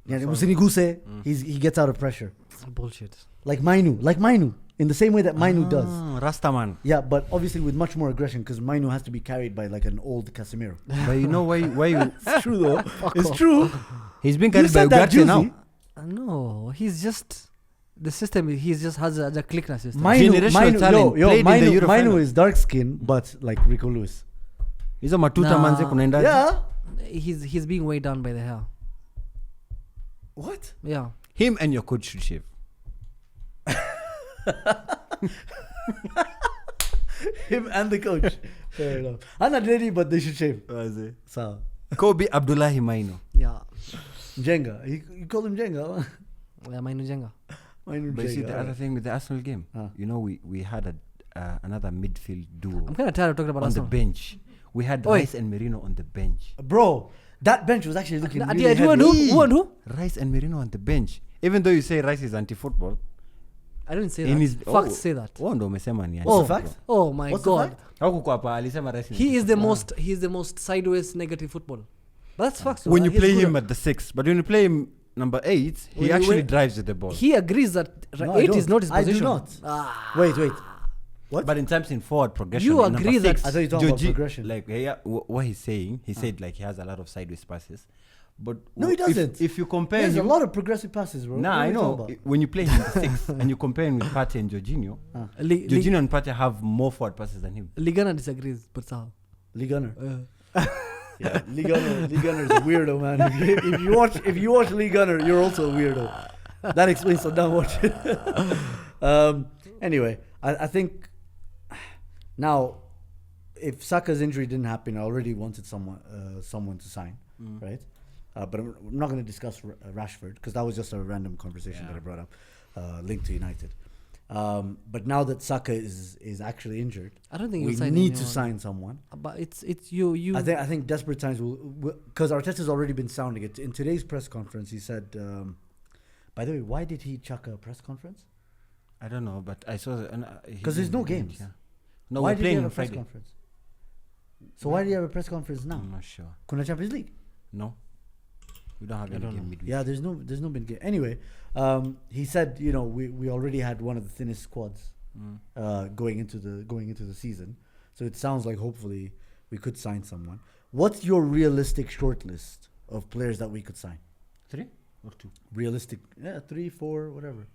Musiniguse, he gets out of pressure. Bullshit. Like Mainu. In the same way that Mainu does. Rastaman. Yeah, but obviously with much more aggression because Mainu has to be carried by like an old Casemiro. But you know why you... It's true though. It's true. He's been You carried by said that, Ugarte now. Juicy. No, he's just the system. He just has a click system. Generational talent, played in the Euro Mainu final. is dark skin, but like Rico Lewis. Hizo matuta Nah. manze kunaenda. Yeah. He's being weighed down by the hair. What? Yeah. Him and your coach should shave. Him and the coach. Fair enough. I'm not ready, but they should shave. So Kobe Abdullahi Maino. Yeah. Jenga. You call him Jenga. Yeah, Mainu Jenga. Mainu But you see Jenga, the other thing with the Arsenal game, you know, we had another midfield duo I'm kind of tired of talking about on the Arsenal. bench. We had Oi. Rice and Merino on the bench. Bro, that bench was actually looking really Yeah, heavy. who and who? Rice and Merino on the bench. Even though you say Rice is anti-football. I didn't say In that. his- Facts say that. Ndo umesema ni What's the anti-football. fact? Oh my What's the god. fact? Hakukuwa hapa, alisema Rice ni He is the anti-football. most sideways negative football. But that's facts. When you He's play good him at the 6, but when you play him number 8, he When you actually win- drives with the ball. He agrees that No, I 8 is don't. not his I do position. not. Ah. Wait. What? But in terms in forward progression, You in agree number that- 6, I thought you were talking about Joji- progression. Like what he's saying, he said like he has a lot of sideways passes, but No, he doesn't. If you compare There's a him, lot of progressive passes, bro. nah, What are I you know. talking about? When you play him in the 6 and you compare him with Partey and Jorginho, Jorginho and Partey have more forward passes than him. Ligana disagrees, but how? Lee Gunner. Yeah, Lee Gunner is a weirdo, man. If you watch Lee Gunner, you're also a weirdo. That explains the don't watch it. Anyway, I think now if Saka's injury didn't happen, I already wanted someone to sign, right? But I'm not going to discuss Rashford because that was just a random conversation that I brought up, linked to United. But now that Saka is actually injured, I don't think we you'll sign need to anyone. sign someone. But it's you. I think desperate times will, because Arteta's already been sounding it. In today's press conference, he said, by the way, why did he chuck a press conference? I don't know, but I saw Because there's no games. Yeah. No, Why we're did he playing have a on press Friday. conference? So why do you have a press conference now? I'm not sure. Kuna Champions League? No, we don't have any don't game know. midweek. Yeah, there's no been game. Anyway, he said, you know, we already had one of the thinnest squads going into the season. So it sounds like hopefully we could sign someone. What's your realistic shortlist of players that we could sign? 3 or 2? Realistic, 3, 4, whatever.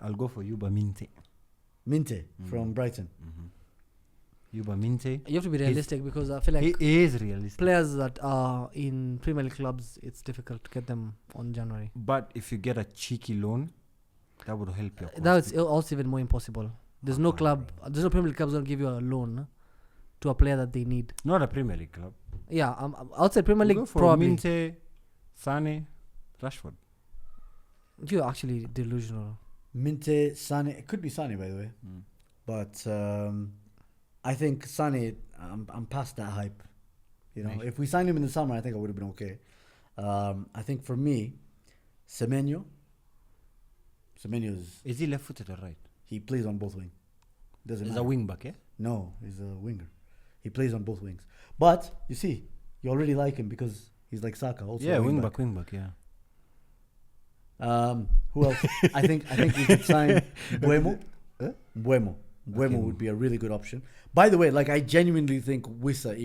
I'll go for Yuba Minte. Minte from Brighton. Yuba Minte. You have to be realistic because I feel like He is realistic. players that are in Premier League clubs, it's difficult to get them on January. But if you get a cheeky loan, that would help your cause. That's also even more impossible. There's no Premier League clubs that give you a loan to a player that they need. Not a Premier League club. Yeah, outside Premier We'll go League, for probably. Minte, Sane, Rashford. You're actually delusional. Minte, Sane, it could be Sane by the way, but I think Sane, I'm past that hype. You know, Right. if we signed him in the summer, I think I would have been okay. I think for me, Semenyo Is he left-footed or right? he plays on both wings. Doesn't He's matter. a wing back, yeah? No, he's a winger. He plays on both wings. But you see, you already like him because he's like Saka, also. Yeah, a wing back. back, yeah. Who else? I think we could sign Buemo. Buemo Okay. would be a really good option. By the way, like I genuinely think Wissa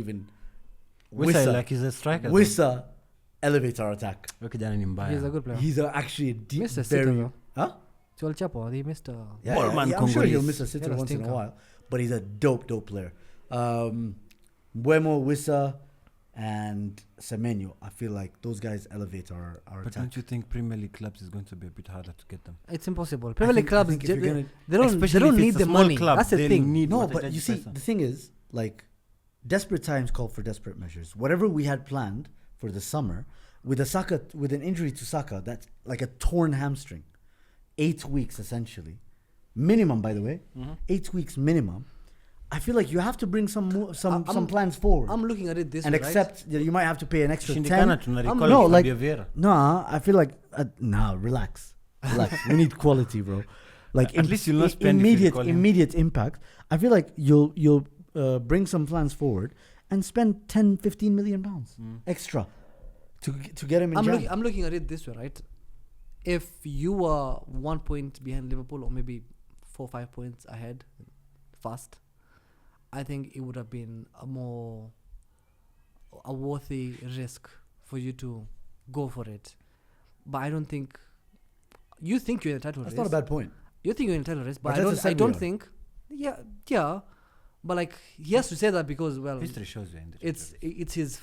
Wissa, like he's a striker. Wissa elevates our attack. Okay, jana ni mbaya. He's a good player. He's actually a deep, Missed a sitter very though. huh? Joel Chapo, he missed a... Yeah, Ballman I'm sure he'll Congolese. miss a sitter He had a once in a stinker. while, but he's a dope player. Buemo, Wissa, and Semenyo. I feel like those guys elevate our But attack. don't you think Premier League clubs is going to be a bit harder to get them? It's impossible. Premier League clubs, think if you're gonna- they don't Especially if need it's a the small money. club, That's the they'll thing. need No, what but they you see, pesa. the thing is, like, desperate times call for desperate measures. Whatever we had planned for the summer, with an injury to Saka, that's like a torn hamstring, 8 weeks essentially, minimum. By the way, 8 weeks minimum. I feel like you have to bring some I'm- plans forward I'm looking at it this and way, accept that you might have to pay an extra 10. Shindikana tunarecall No, like- Fabio Vieira. Nah, I feel like relax. We need quality, bro. Like At least you'll not spend if you recall him. immediate impact. I feel like you'll bring some plans forward and spend 10-15 million pounds extra to get him in. I'm looking at it this way, right? If you are 1 point behind Liverpool or maybe 4-5 points ahead fast, I think it would have been a worthy risk for you to go for it. But I don't think you think you're in a title That's race. not a bad point. You think you're in a title race, but Arteta I said we don't are. think. Yeah. But like he has to say that because History shows you in the it's his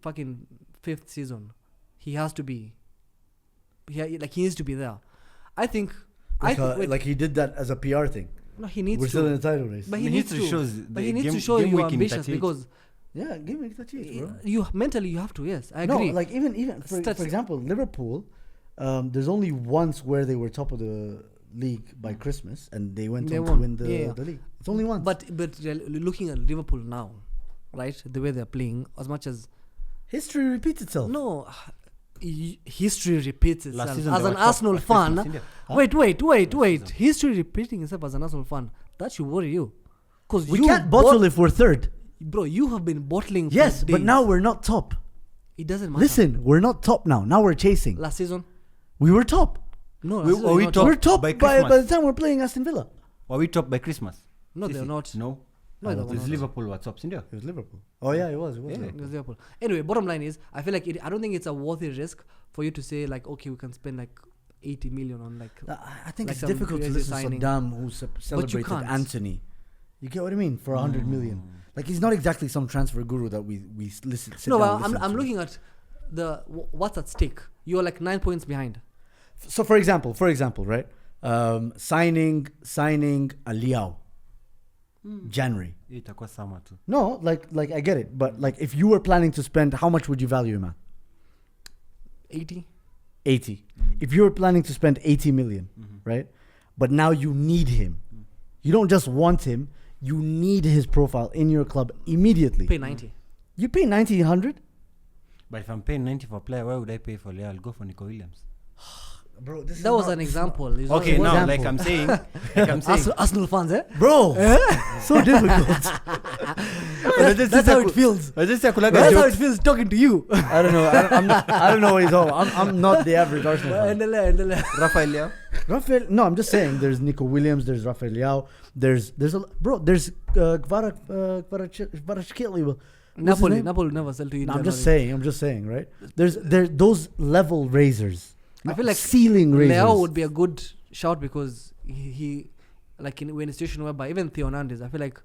fucking 5th season. He has to be. He needs to be there. I think. Like he did that as a PR thing. No, he needs We're to. still in a title race. But I he mean, needs history to. shows But the he needs to game- show game you week in ambitious 38. because Yeah, give me 38, bro. you mentally you have to. Yes, I agree. No, like even for example, Liverpool, there's only once where they were top of the league by Christmas and they went They on won. to win the Yeah. league. It's only once. But looking at Liverpool now, right? The way they're playing, as much as history repeats itself. no, history repeats Last itself. season As they an were top Arsenal at fan, Christmas, India. wait. History repeating itself as an Arsenal fan, that should worry you, because We can't bottle if we're third. bro. You have been bottling. Yes, for but days. now we're not top. it doesn't matter. Listen, we're not top now. Now we're chasing. Last season, We were top. no, We- last season are we you're not top? We're top by by Christmas. the time we're playing Aston Villa. Were we top by Christmas? No, they're not. No. No, they It were was not. Liverpool were top, India. It was Liverpool. Oh yeah, it was. Yeah. It was Liverpool. Anyway, bottom line is, I feel like I don't think it's a worthy risk for you to say like, okay, we can spend like 80 million on like. I think Like it's some difficult to crazy listen to signing. Saddam who celebrated can't. Anthony. You get what I mean? For 100 million. Like he's not exactly some transfer guru that we listen. Sit No, down but and listen I'm to. looking at what's at stake. You're like 9 points behind. So for example, right? Signing a Liao. January. Itakuwa sama tu. No, like I get it, but like if you were planning to spend, how much would you value him at? 80. 80. If you were planning to spend 80 million, right? But now you need him. You don't just want him. You need his profile in your club immediately. Pay 90. You pay 90, 100? But if I'm paying 90 for a player, why would I pay for Leo? I'll go for Nico Williams. Bro, this That was an example. It's not- Okay, it now wasn't- like I'm saying, Arsenal fans, eh? Bro, so difficult. That's how it feels. That's how it feels talking to you. I don't know. I don't know what he's on. I'm not the average Arsenal fan. Endele. Rafael Leo. Rafael, no, I'm just saying. There's Nico Williams. There's Rafael Leao. There's There's Kvaratskhelia. Napoli never sell to you. in I'm just January. saying, right? There's those level raisers. I feel like ceiling raisers. Leo would be a good shout because he like we're in a situation whereby even Theo Hernandez, I feel like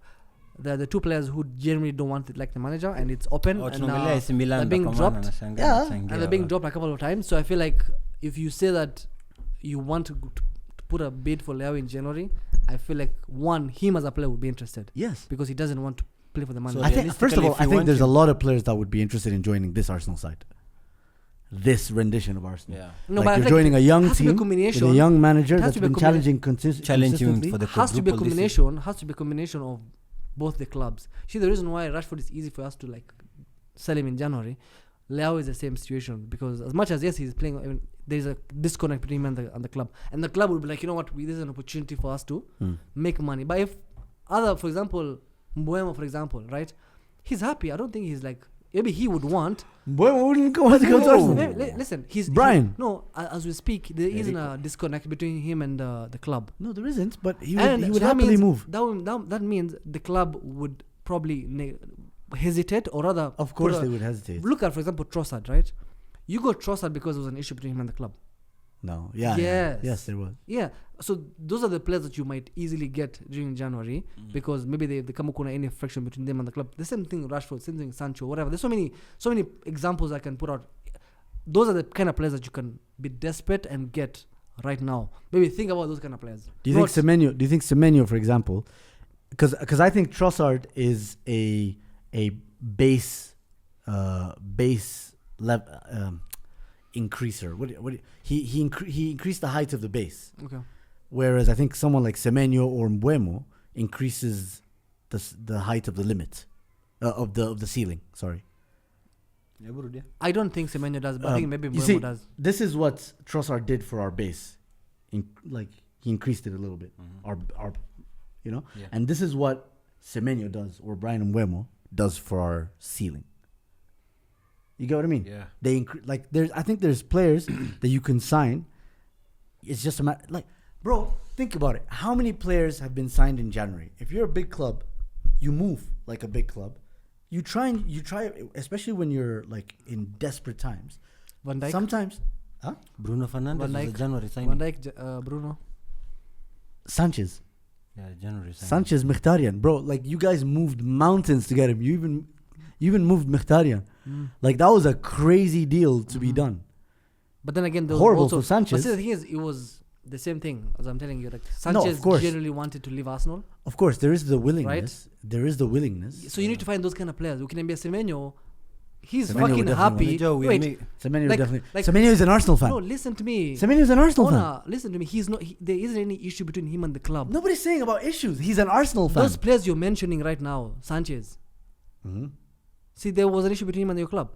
they're the two players who generally don't want it like the manager, and it's open and Tunaongelea AC Milan they're being ndo kwa dropped. maana nashangaa Yeah. wanachangia and they're being wa- dropped a couple of times. So I feel like if you say that you want to put a bid for Leo in January, I feel like him as a player would be interested Yes. because he doesn't want to play for the manager. I think first of realistically, all, if I you think want there's a him- lot of players that would be interested in joining this Arsenal side. This rendition of Arsenal. Yeah. no, Like but I you're feel joining a it young has to be team with combination. a young manager It has that's to be a been challenging consistently. Challenge him for the has to be a quadruple this year. combination of both the clubs. See, the reason why Rashford is easy for us to like sell him in January, Leo is the same situation because as much as yes he's playing, I mean, there is a disconnect between him and the club, and the club will be like, you know what, this is an opportunity for us to make money. But if for example, Mbuemo, for example, right, he's happy. I don't think he's like. Maybe he would want. Boy, we wouldn't go to Arsenal. Listen, Brian. As we speak, there isn't a disconnect between him and the club. No, there isn't. But he And would so that happily means- move. That means the club would probably hesitate, or rather, Of course, they would hesitate. look at, for example, Trossard, right? You got Trossard because there was an issue between him and the club. No, yeah, Yes. yes, there was. Yeah, so those are the players that you might easily get during January because maybe they come up with any friction between them and the club. The same thing Rashford, same thing Sancho, whatever. There's so many examples I can put out. Those are the kind of players that you can be desperate and get right now. Maybe think about those kind of players. Do you think Semenyo, for example, because I think Trossard is a base level increaser. He increased the height of the base. Okay. Whereas I think someone like Semenyo or Mbuemo increases the height of the limit of the ceiling. Sorry. I don't think Semenyo does, but I think maybe you see, Mbeumo does. this is what Trossard did for our base. He increased it a little bit. Our Yeah. and this is what Semenyo does, or Brian Mbeumo does for our ceiling. You get what I mean? Yeah. They I think there's players that you can sign. It's just a matter, like, bro, think about it. How many players have been signed in January? If you're a big club, you move like a big club. You try, especially when you're like in desperate times. Van Dijk. Sometimes, Bruno Fernandes Van was Dijk. a January signing. Van Dijk, Bruno. Sanchez, Yeah, January signing. Sanchez, Mkhitaryan, bro. Like, you guys moved mountains to get him. You even moved Mkhitaryan. Like, that was a crazy deal to be done. But then again, there was Horrible also, for Sanchez. But see, the thing is, it was the same thing as I'm telling you. Like Sanchez course. generally wanted to leave Arsenal, Of course, there is the willingness. There is the willingness. so you need to find those kind of players. Who can be a Semenyo. He's Semenyo would fucking definitely happy. Joe, we Wait, make- Semenyo like- definitely. like- Semenyo is an Arsenal fan. no, listen to me. Semenyo is an Arsenal fan. Ona, listen to me. He's not. There isn't any issue between him and the club. Nobody's saying about issues. He's an Arsenal fan. Those players you're mentioning right now, Sanchez. See, there was an issue between him and your club.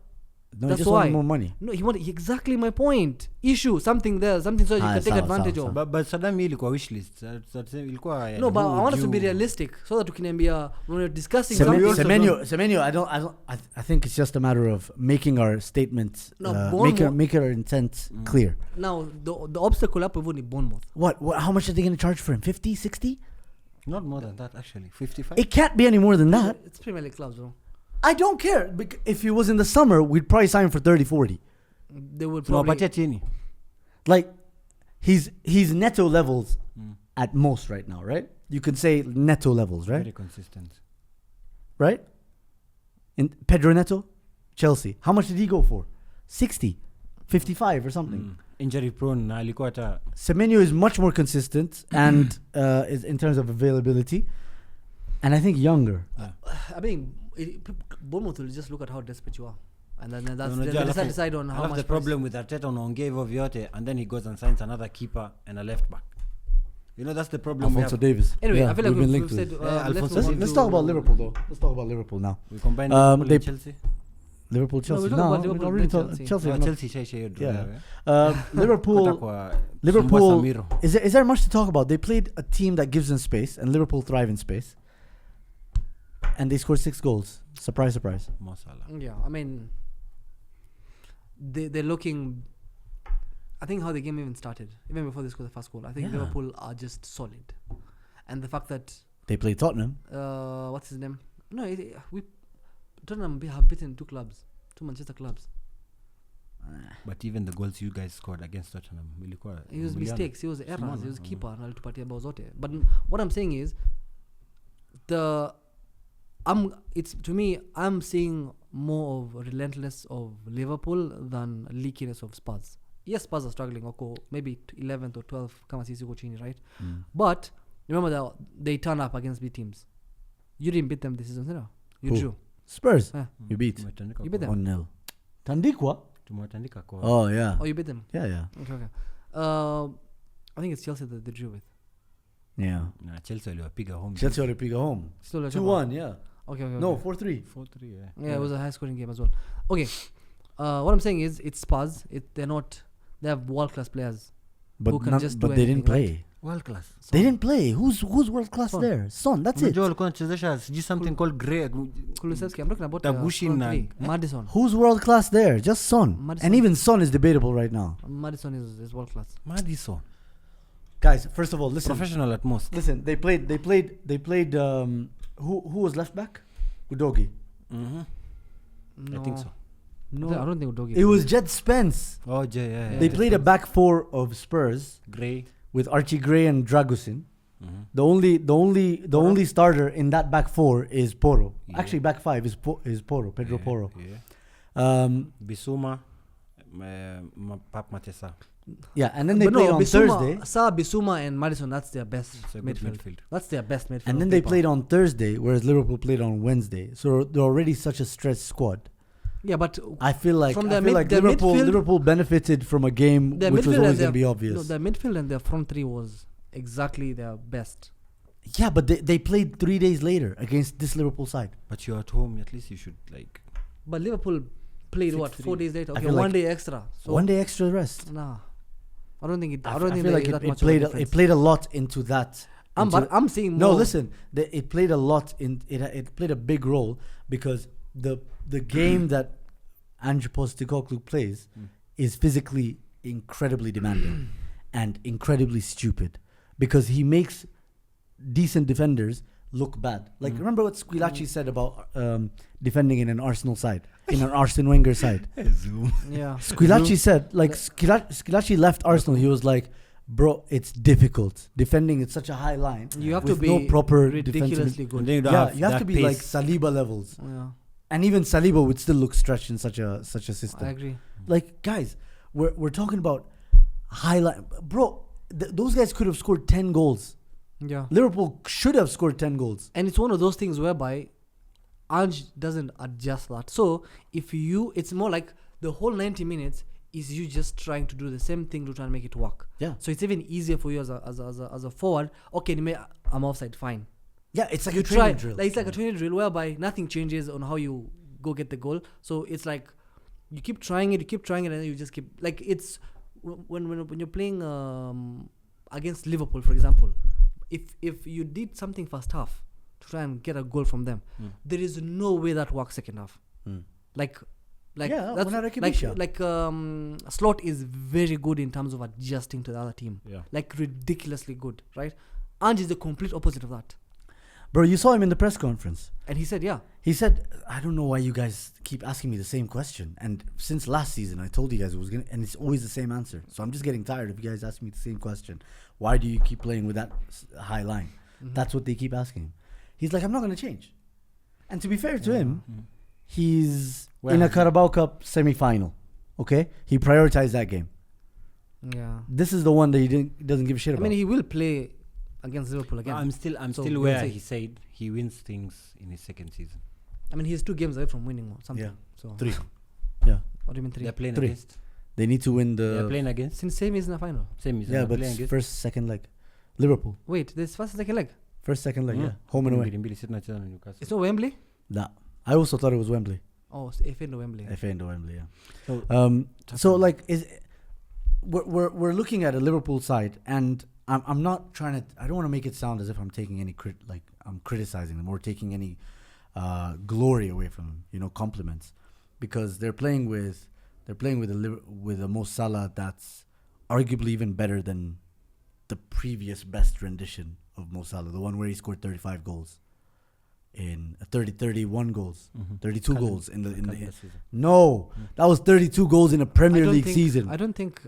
No, he That's just wanted why. more money. No, he wanted exactly my point. Issue, something there, something so you can take sawa, advantage sawa, of. But Saddam ilikuwa wish list. Ilikuwa No, but I want us to be due. realistic so that we can be when we're discussing Semenyo, something. Semenyo, I think it's just a matter of making our statements, No, make our intent clear. Now, the obstacle up with Bournemouth. What? How much are they going to charge for him? 50, 60? Not more than that, actually. 55? It can't be any more than that. It's Premier League clubs, bro. I don't care. If it was in the summer, we'd probably sign him for 30, 40. They would No, probably. but chini. Like, he's netto levels at most right now, right? You could say netto levels, right? Very consistent. Right? In Pedro Neto, Chelsea. How much did he go for? 60, 55 or something. Injury prone na alikuwa hata Semenyo is much more consistent and is in terms of availability, and I think younger. I mean, Bournemouth will just look at how desperate you are. And then that's Unajua they alafu- decide on how alafu much the problem with Arteta unaongea hivyo vyote and then he goes and signs another keeper and a left back. You know, that's the problem we Alfonso have. Davis. Anyway, Yeah, I feel like we've been we've linked to said this. Alfonso- let's move Let's on talk to- about Liverpool though. Let's talk about Liverpool now. We combine Liverpool they- and Chelsea. Liverpool, Chelsea. we talk No, about we Liverpool already and talked Chelsea. Chelsea. Ah, no. Chelsea shai Yeah. Liverpool. Sumbua Liverpool. Samiro. Is there much to talk about? They played a team that gives them space, and Liverpool thrive in space. And they scored 6 goals. Surprise, surprise. Mo Salah. Yeah, I mean, they're looking. I think how the game even started, even before they scored the first goal. I think Yeah. Liverpool are just solid, and the fact that They played Tottenham. what's his name? No, we Tottenham have beaten 2 clubs, 2 Manchester clubs. But even the goals you guys scored against Tottenham ilikuwa It was Juliano. mistakes, it was errors, Simona, it was mm. keeper na alitupatia bao zote. But what I'm saying is it's to me I'm seeing more of relentlessness of Liverpool than leakiness of Spurs. Yes, Spurs are struggling, okay, maybe 11th or 12th kama sisi uko chini, right? But remember that they turn up against big teams. You didn't beat them this season, no? You Who? drew. Spurs. Yeah. You beat. Tumetandika You beat kwa- them. 1-0. Tandikwa? tumewatandika kwa Oh, yeah. Oh, you beat them. Yeah. Okay. I think it's Chelsea that they drew with. Yeah. na Chelsea waliwapiga home. Chelsea walipiga home. Still a 2-1, yeah. Okay. No, 4-3. 4-3, yeah. Yeah, it was a high scoring game as well. Okay. What I'm saying is it's Spurs. They have world class players. Who can just do but they didn't anything, play. World class. They didn't play. Who's world class Son. there? Son, that's it. Unajua walikuwa wanachezesha sijui something called Grey. Kulusevski, I'm talking about Taguchi front na- three. Madison. Who's world class there? Just Son. Maddison. And even Son is debatable right now. Madison is world class. Madison. Guys, first of all, listen. Professional at most. Listen, they played who was left back? Udogi. I think so. No. I don't think Udogi. It was Jed Spence. Oh, yeah. They played a back 4 of Spurs Grey. with Archie Gray and Dragusin. The only starter in that back 4 is Porro. Yeah. Actually, back 5 is Porro, Pedro Porro. Yeah. Bissouma, Pap Matesa. Yeah, and then they played on Thursday. Bissouma and Madison, that's their best It's a good midfield. midfield. That's their best midfield. And then on they paper. played on Thursday, whereas Liverpool played on Wednesday. So they're already such a stretched squad. Yeah, but I feel like From their their midfield- Liverpool benefited from a game their which was midfield always and going to be no, obvious. their midfield and their front three was exactly their best. Yeah, but they played 3 days later against this Liverpool side. But you're at home. At least you should like. But Liverpool played 6-3. 4 days later? I Okay, feel one like day extra. So 1 day extra rest. Nah, I don't think it. I I don't think feel like that it much played of a it difference. played a lot into that. But I'm saying No, more. listen. It played a lot in it. It played a big role because the game that Andrew Postecoglou plays is physically incredibly demanding and incredibly stupid because he makes decent defenders look bad. Like remember what Squillaci said about defending in an Arsenal side, in an Arsene Wenger side. Yeah. Squillaci said, like Squillaci left Arsenal. He was like, "Bro, it's difficult defending. It's such a high line. You have with to be no proper ridiculously defensive." good. And then you don't Yeah, have you have that to be like pace. Saliba levels, Yeah, and even Saliba would still look stretched in such a system. I agree. Like guys, we're talking about highlight, bro. Those guys could have scored 10 goals. Yeah. Liverpool should have scored 10 goals. And it's one of those things whereby Ange doesn't adjust that. So it's more like the whole 90 minutes is you just trying to do the same thing to try and make it work. Yeah, So it's even easier for you as a forward. Okay, I'm offside, fine. yeah. It's like You a training try, drill. like it's like a training drill whereby nothing changes on how you go get the goal. So it's like you keep trying it, and then you just keep like it's when you're playing against Liverpool, for example. If you did something first half to try and get a goal from them, there is no way that works second half. Like Yeah, that's Munaraki like Bisha. Slot is very good in terms of adjusting to the other team. Yeah. Like ridiculously good, right? Ange is the complete opposite of that. Bro, you saw him in the press conference. And he said, yeah. He said, "I don't know why you guys keep asking me the same question. And since last season, I told you guys it was gonna, and it's always the same answer. So I'm just getting tired of you guys asking me the same question. Why do you keep playing with that high line? That's what they keep asking him. He's like, I'm not gonna change. And to be fair to him, he's in a Carabao Cup semi-final. Okay, he prioritized that game. Yeah. This is the one that he doesn't give a shit I about. mean, he will play against Liverpool again. I'm So still we'll where see. he said he wins things in his second season. I mean, he's 2 games away from winning or something. Yeah. So 3. Yeah, What do you mean 3? They're playing 3. against. they need to win They're the. playing against. Since same is in the final. Same as Yeah, they're but playing against. first, second leg, Liverpool. Wait, this first and second leg. First, second leg, yeah, home and away. Newcastle. It's not Wembley. Nah, I also thought it was Wembley. Oh, it's FA to Wembley. FA into Wembley, yeah. So, So like, we're looking at a Liverpool side, and I'm not trying to. I don't want to make it sound as if I'm taking any I'm criticizing them or taking any glory away from them. You know, compliments, because they're playing with a Mo Salah that's arguably even better than the previous best rendition of Mo Salah, the one where he scored 35 goals. In 31 goals, 32 goals in the season. no, that was 32 goals in a Premier League season. I don't think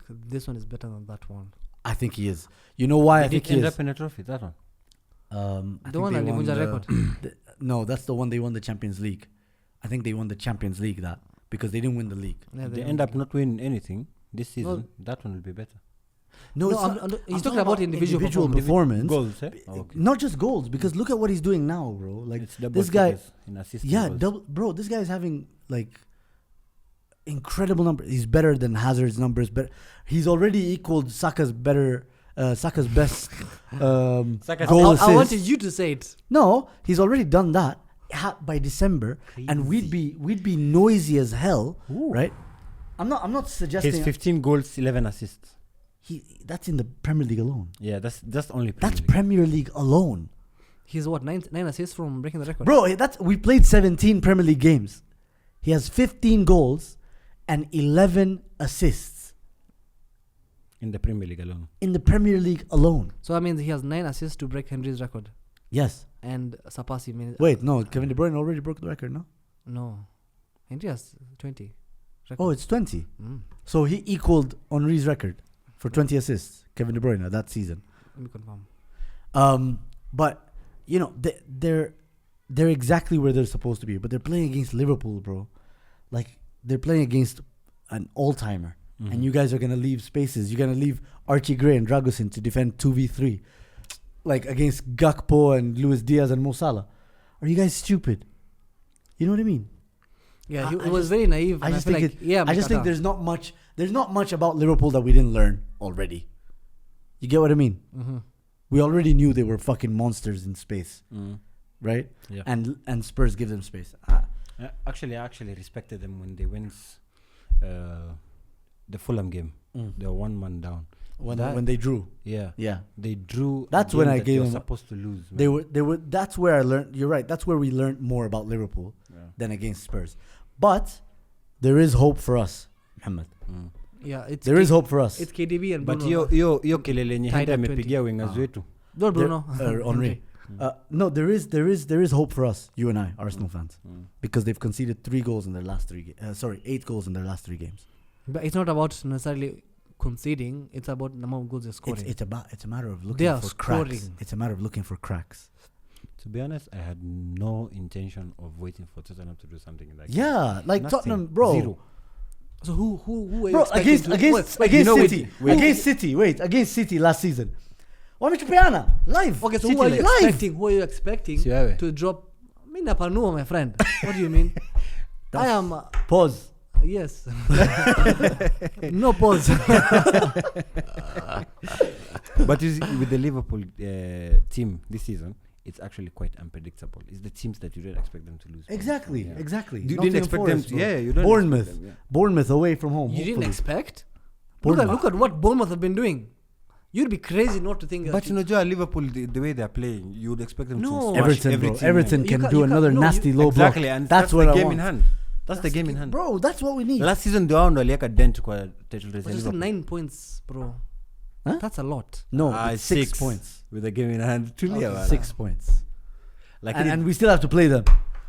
this one is better than that one. I think he is. You know why I Did think it he end is? up in a trophy? That one. I The think one they that won wins a the- record. No, that's the one they won the Champions League. I think they won the Champions League because they didn't win the league. Yeah, They end up not winning anything this season. No. That one will be better. No, No, it's I'm- not, I'm- he's I'm talking about individual performance. Goals, eh? Oh, okay. Not just goals, because look at what he's doing now, bro. Like It's double this guy, figures in assists. yeah, and goals. bro. This guy is having like incredible numbers. He's better than Hazard's numbers, but he's already equaled Saka's best Saka's goal I assist. wanted you to say it. No, he's already done that by December, and we'd be noisy as hell, right? I'm not suggesting His 15 goals, 11 assists. that's in the Premier League alone. Yeah, that's only. That's Premier Premier League. League alone, He's what, 9 assists from breaking the record. bro. We played 17 Premier League games. He has 15 goals and 11 assists in the Premier League alone. in the Premier League alone. So that means he has 9 assists to break Henry's record Yes. and surpass him. Wait, no. Kevin De Bruyne already broke the record, no? No, Henry has 20. Record. Oh, it's 20. So he equaled Henry's record for 20 assists. Kevin De Bruyne that season. Let me confirm. But you know they're exactly where they're supposed to be. But they're playing against Liverpool, bro. Like they're playing against an all-timer, and you guys are gonna leave spaces. You're gonna leave Archie Gray and Dragusin to defend 2v3, like against Gakpo and Luis Diaz and Mo Salah. Are you guys stupid? You know what I mean? Yeah, I it was very naive. I and just feel think like, I just think there's not much about Liverpool that we didn't learn already. You get what I mean? we already knew they were fucking monsters in space, right? Yeah. And Spurs give them space. Actually, I actually respected them when they went the Fulham game. They were 1 man down. When they drew, Yeah. yeah, They drew. That's a when game I that gave they were them- supposed to lose. they man. were. That's where I learned. You're right. That's where we learned more about Liverpool than against Spurs. But there is hope for us, Muhammad. Yeah, it's There is hope for us. It's KDB and But Bruno. yo kelele yenye Tied Henry at 20. amepigia wingers wetu. Don't Bruno. Henry. No, there is hope for us, you and I, Arsenal fans, because they've conceded 8 goals in their last 3 games. But it's not about necessarily conceding. It's about the amount of goals they're scoring. It's a matter of They looking are for cracks. scoring. It's a matter of looking for cracks. To be honest, I had no intention of waiting for Tottenham to do something in that game. Yeah, like Nothing. Tottenham, bro. Zero. So who are you Bro, expecting against to- against wait, against you know, City, wait. against City. Wait, against City last season. Wamichupeana live. Okay, so City who are you live. expecting? Who are you expecting Si wewe. to drop? Me napanua, my friend. What do you mean? I am. Pause. Yes. No pause. But you see, with the Liverpool team this season, it's actually quite unpredictable. It's the teams that you don't expect them to lose. Exactly, Yeah. exactly. You Nottingham didn't expect Forest, them bro. to. Yeah, you don't. Bournemouth. Expect them, Bournemouth away from home. You didn't hopefully. expect? Bournemouth. Look at what Bournemouth have been doing. You'd be crazy not to think. But that you know, Joe, Liverpool, the way they're playing, you would expect them No. to smash Everton, bro. everything. Everton You can can't- do you can't- another no, nasty you- low Exactly, block. and that's the what I game want. in hand. That's the game in hand. Bro, that's what we need. Last season, the round walieka dent kwa title race. But ya just Liverpool. 9 points, bro. Huh? That's a lot. No, Ah, it's 6 points. with the game in hand. Tulia, wala. 6 points. Like And we still have to play them.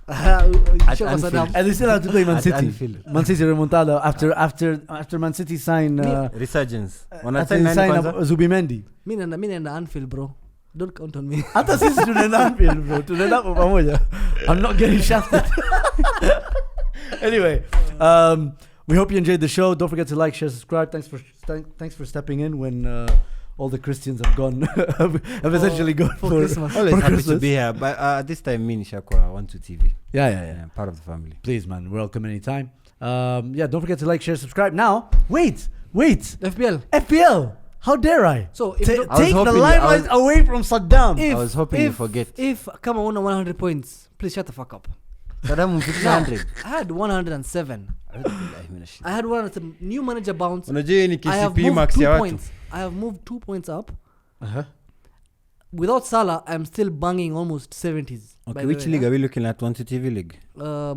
Show us Anfield. enough. And they still have to play Man At City. Anfield. Man City remontada after Man City sign Resurgence. after they sign up Zubimendi. Mi naenda Anfield, bro. Don't count on me. Hata sisi tunaenda Anfield, bro. Tunaenda kwa pamoja. I'm not getting shafted. Anyway, we hope you enjoyed the show. Don't forget to like, share, subscribe. Thanks for stepping in when all the Christians have gone have essentially gone for for Christmas. Always for happy to Christmas. be here. But this time, me and Shakwa want to TV. Yeah. Part of the family. Please, man, welcome anytime. Don't forget to like, share, subscribe. Now, wait. FPL. How dare I? So if Take you- I was the hoping- limelight away from Saddam. I was hoping you forget. If Kama won 100 points, please shut the fuck up. Saddam Now, 100. I had 107. I had one the new manager bounce. Unajua ni I have KCP moved max 2 ya watu. points. I have moved 2 points up. Uh-huh. Without Salah, I'm still banging almost 70s. by Okay, the which way, league are we looking at? 1 to TV league. The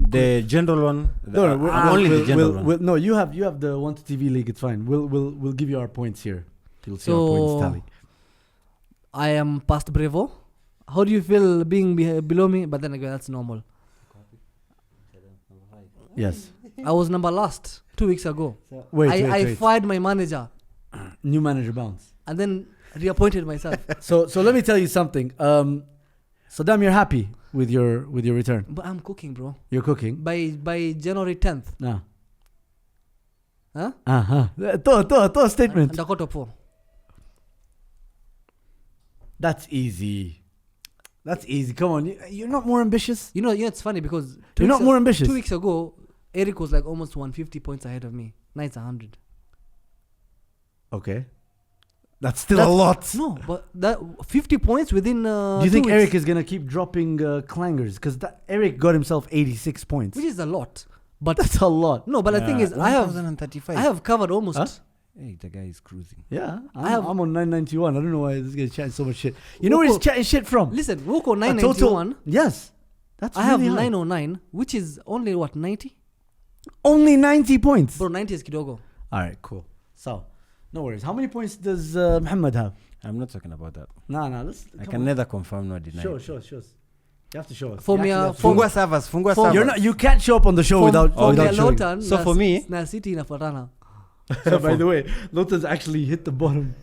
The general one. No, Only the general one. no, you have the one to TV league. It's fine. We'll give you our points here. You'll see our points tally. I am past Brevo. How do you feel being below me? But then again, that's normal. Yes. I was number last 2 weeks ago. Wait. I fired my manager New manager bounce. and then reappointed myself. So let me tell you something. Saddam, you're happy with your return. But I'm cooking, bro. You're cooking. By January 10th. Nah. Huh? To a statement. Ndako top 4. That's easy. Come on. You're not more ambitious. You know, it's funny because You're not more ambitious. 2 weeks ago, Eric was like almost 150 points ahead of me. Now it's 100. Okay. That's still a lot. No, but that 50 points within. Do you think 2 Eric weeks, is gonna keep dropping clangers? Because Eric got himself 86 points. which is a lot. But That's a lot. no, but the thing is, I 1035. have covered almost. Huh? Hey, the guy is cruising. Yeah, I'm I'm on 991. I don't know why this guy's chatting so much shit. You know where he's chatting shit from? Listen, Woko A 991. Yes, that's I have really high. 909, which is only what 90. Only 90 points. Bro, 90 is kidogo. All right, cool. So, no worries. How many points does Muhammad have? I'm not talking about that. Nah. Let's. I come can on. neither confirm nor deny. Show us. You have to show us. For You me, actually have to for- show us. Fungua servers. Fungua For- servers. You can't show up on the show without for showing. Lotan, So for me- na City inafuatana. By the way, Lotan's actually hit the bottom.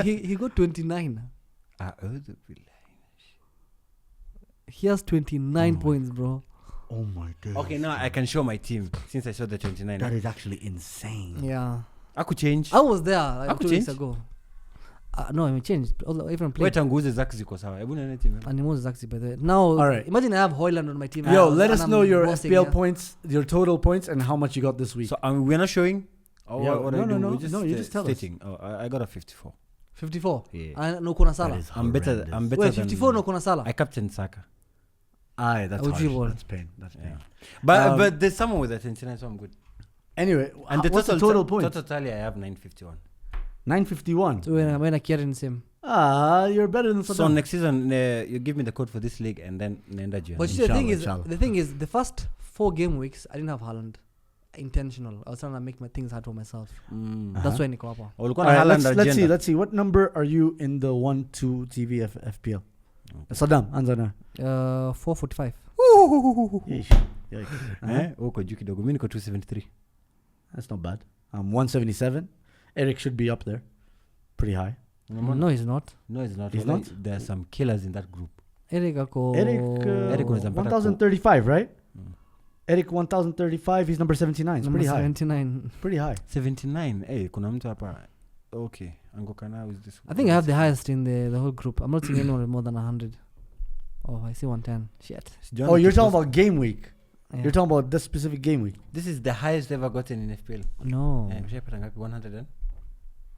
he got 29. He has 29 points, bro. Oh my god. Okay, now I can show my team since I saw the 29. That is actually insane. Yeah. I could change. I was there like Haku 2 weeks change? ago. No, I changed. Even played. Wait, tanguze zake ziko sawa. Hebu nione team yangu. And he was actually by the way. Now, All right. imagine I have Hoyland on my team. Yo, and let us I'm know your bossing, FPL yeah. points, your total points, and how much you got this week. So we're not showing. Oh, Yeah, what no, I do? no, We're just no, you just tell us. stating. Oh, I got a 54. 54. Yeah. No kuna Salah. That is I'm better horrendous. Wait, than 54 no kuna Salah. I captain Saka. Aye, that's I would harsh. dribble. That's pain. That's pain. But there's someone with a 29, so I'm good. Anyway, And what's the total points? Total tally I have 951. 951. So when I carry in same. You're better than So Saddam. next season you give me the code for this league and then nenda juu. But you see, Inshallah. the thing is, the first 4 game weeks I didn't have Haaland. Intentional. I was trying to make my things hard for myself. That's why niko hapa. Ulikuwa na Alright, Haaland let's agenda. see. What number are you in the 1-2 TV FPL? Saddam, answer now. 445. Yeesh. Yikes. Uko juu kidogo. Mimi niko 273. That's not bad. 177. Eric should be up there. Pretty high. No, he's not. No, it's not. He's Wallahi, not? There are some killers in that group. Eric ako. Eric was a better 1035, right? Eric 1035. He's number 79. It's number pretty high. 79. Pretty high. 79. Hey, kuna mtu hapa. Okay. Anguka now is this. I think I have the highest in the whole group. I'm not seeing anyone with more than 100. Oh, I see 110. Shit. Oh, you're talking about game week. Yeah. You're talking about this specific game week. This is the highest ever gotten in FPL. No. Yeah, mshapata ngapi? 100 and?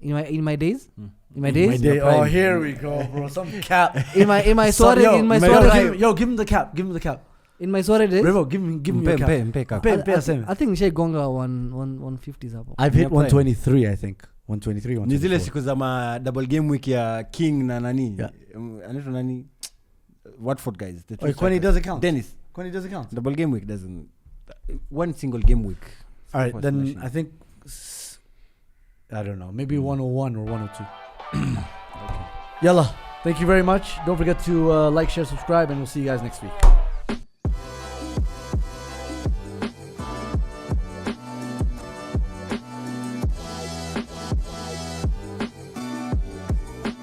In my days? Hmm. In my days? Oh, here we go, bro. Some cap. In my Son, sorry yo, in my yo, sorry give him the cap. Give him the cap. in my sorry days. Revo, give me your cap. Mpe cap. I think Shea Gonga 150s hapo. I've hit You're playing. 123, I think. 123, Ni zile 124. siku za ma double game week ya King na nani? Yeah. Anaitwa nani? Watford guys. The two Oh, Quenny strikers. doesn't count. Dennis. Quenny doesn't count. Double game week doesn't. One single game week. All right, Was then smashing. I think I don't know, maybe 101 or 102. Yalla, thank you very much. Don't forget to like, share, subscribe, and we'll see you guys next week.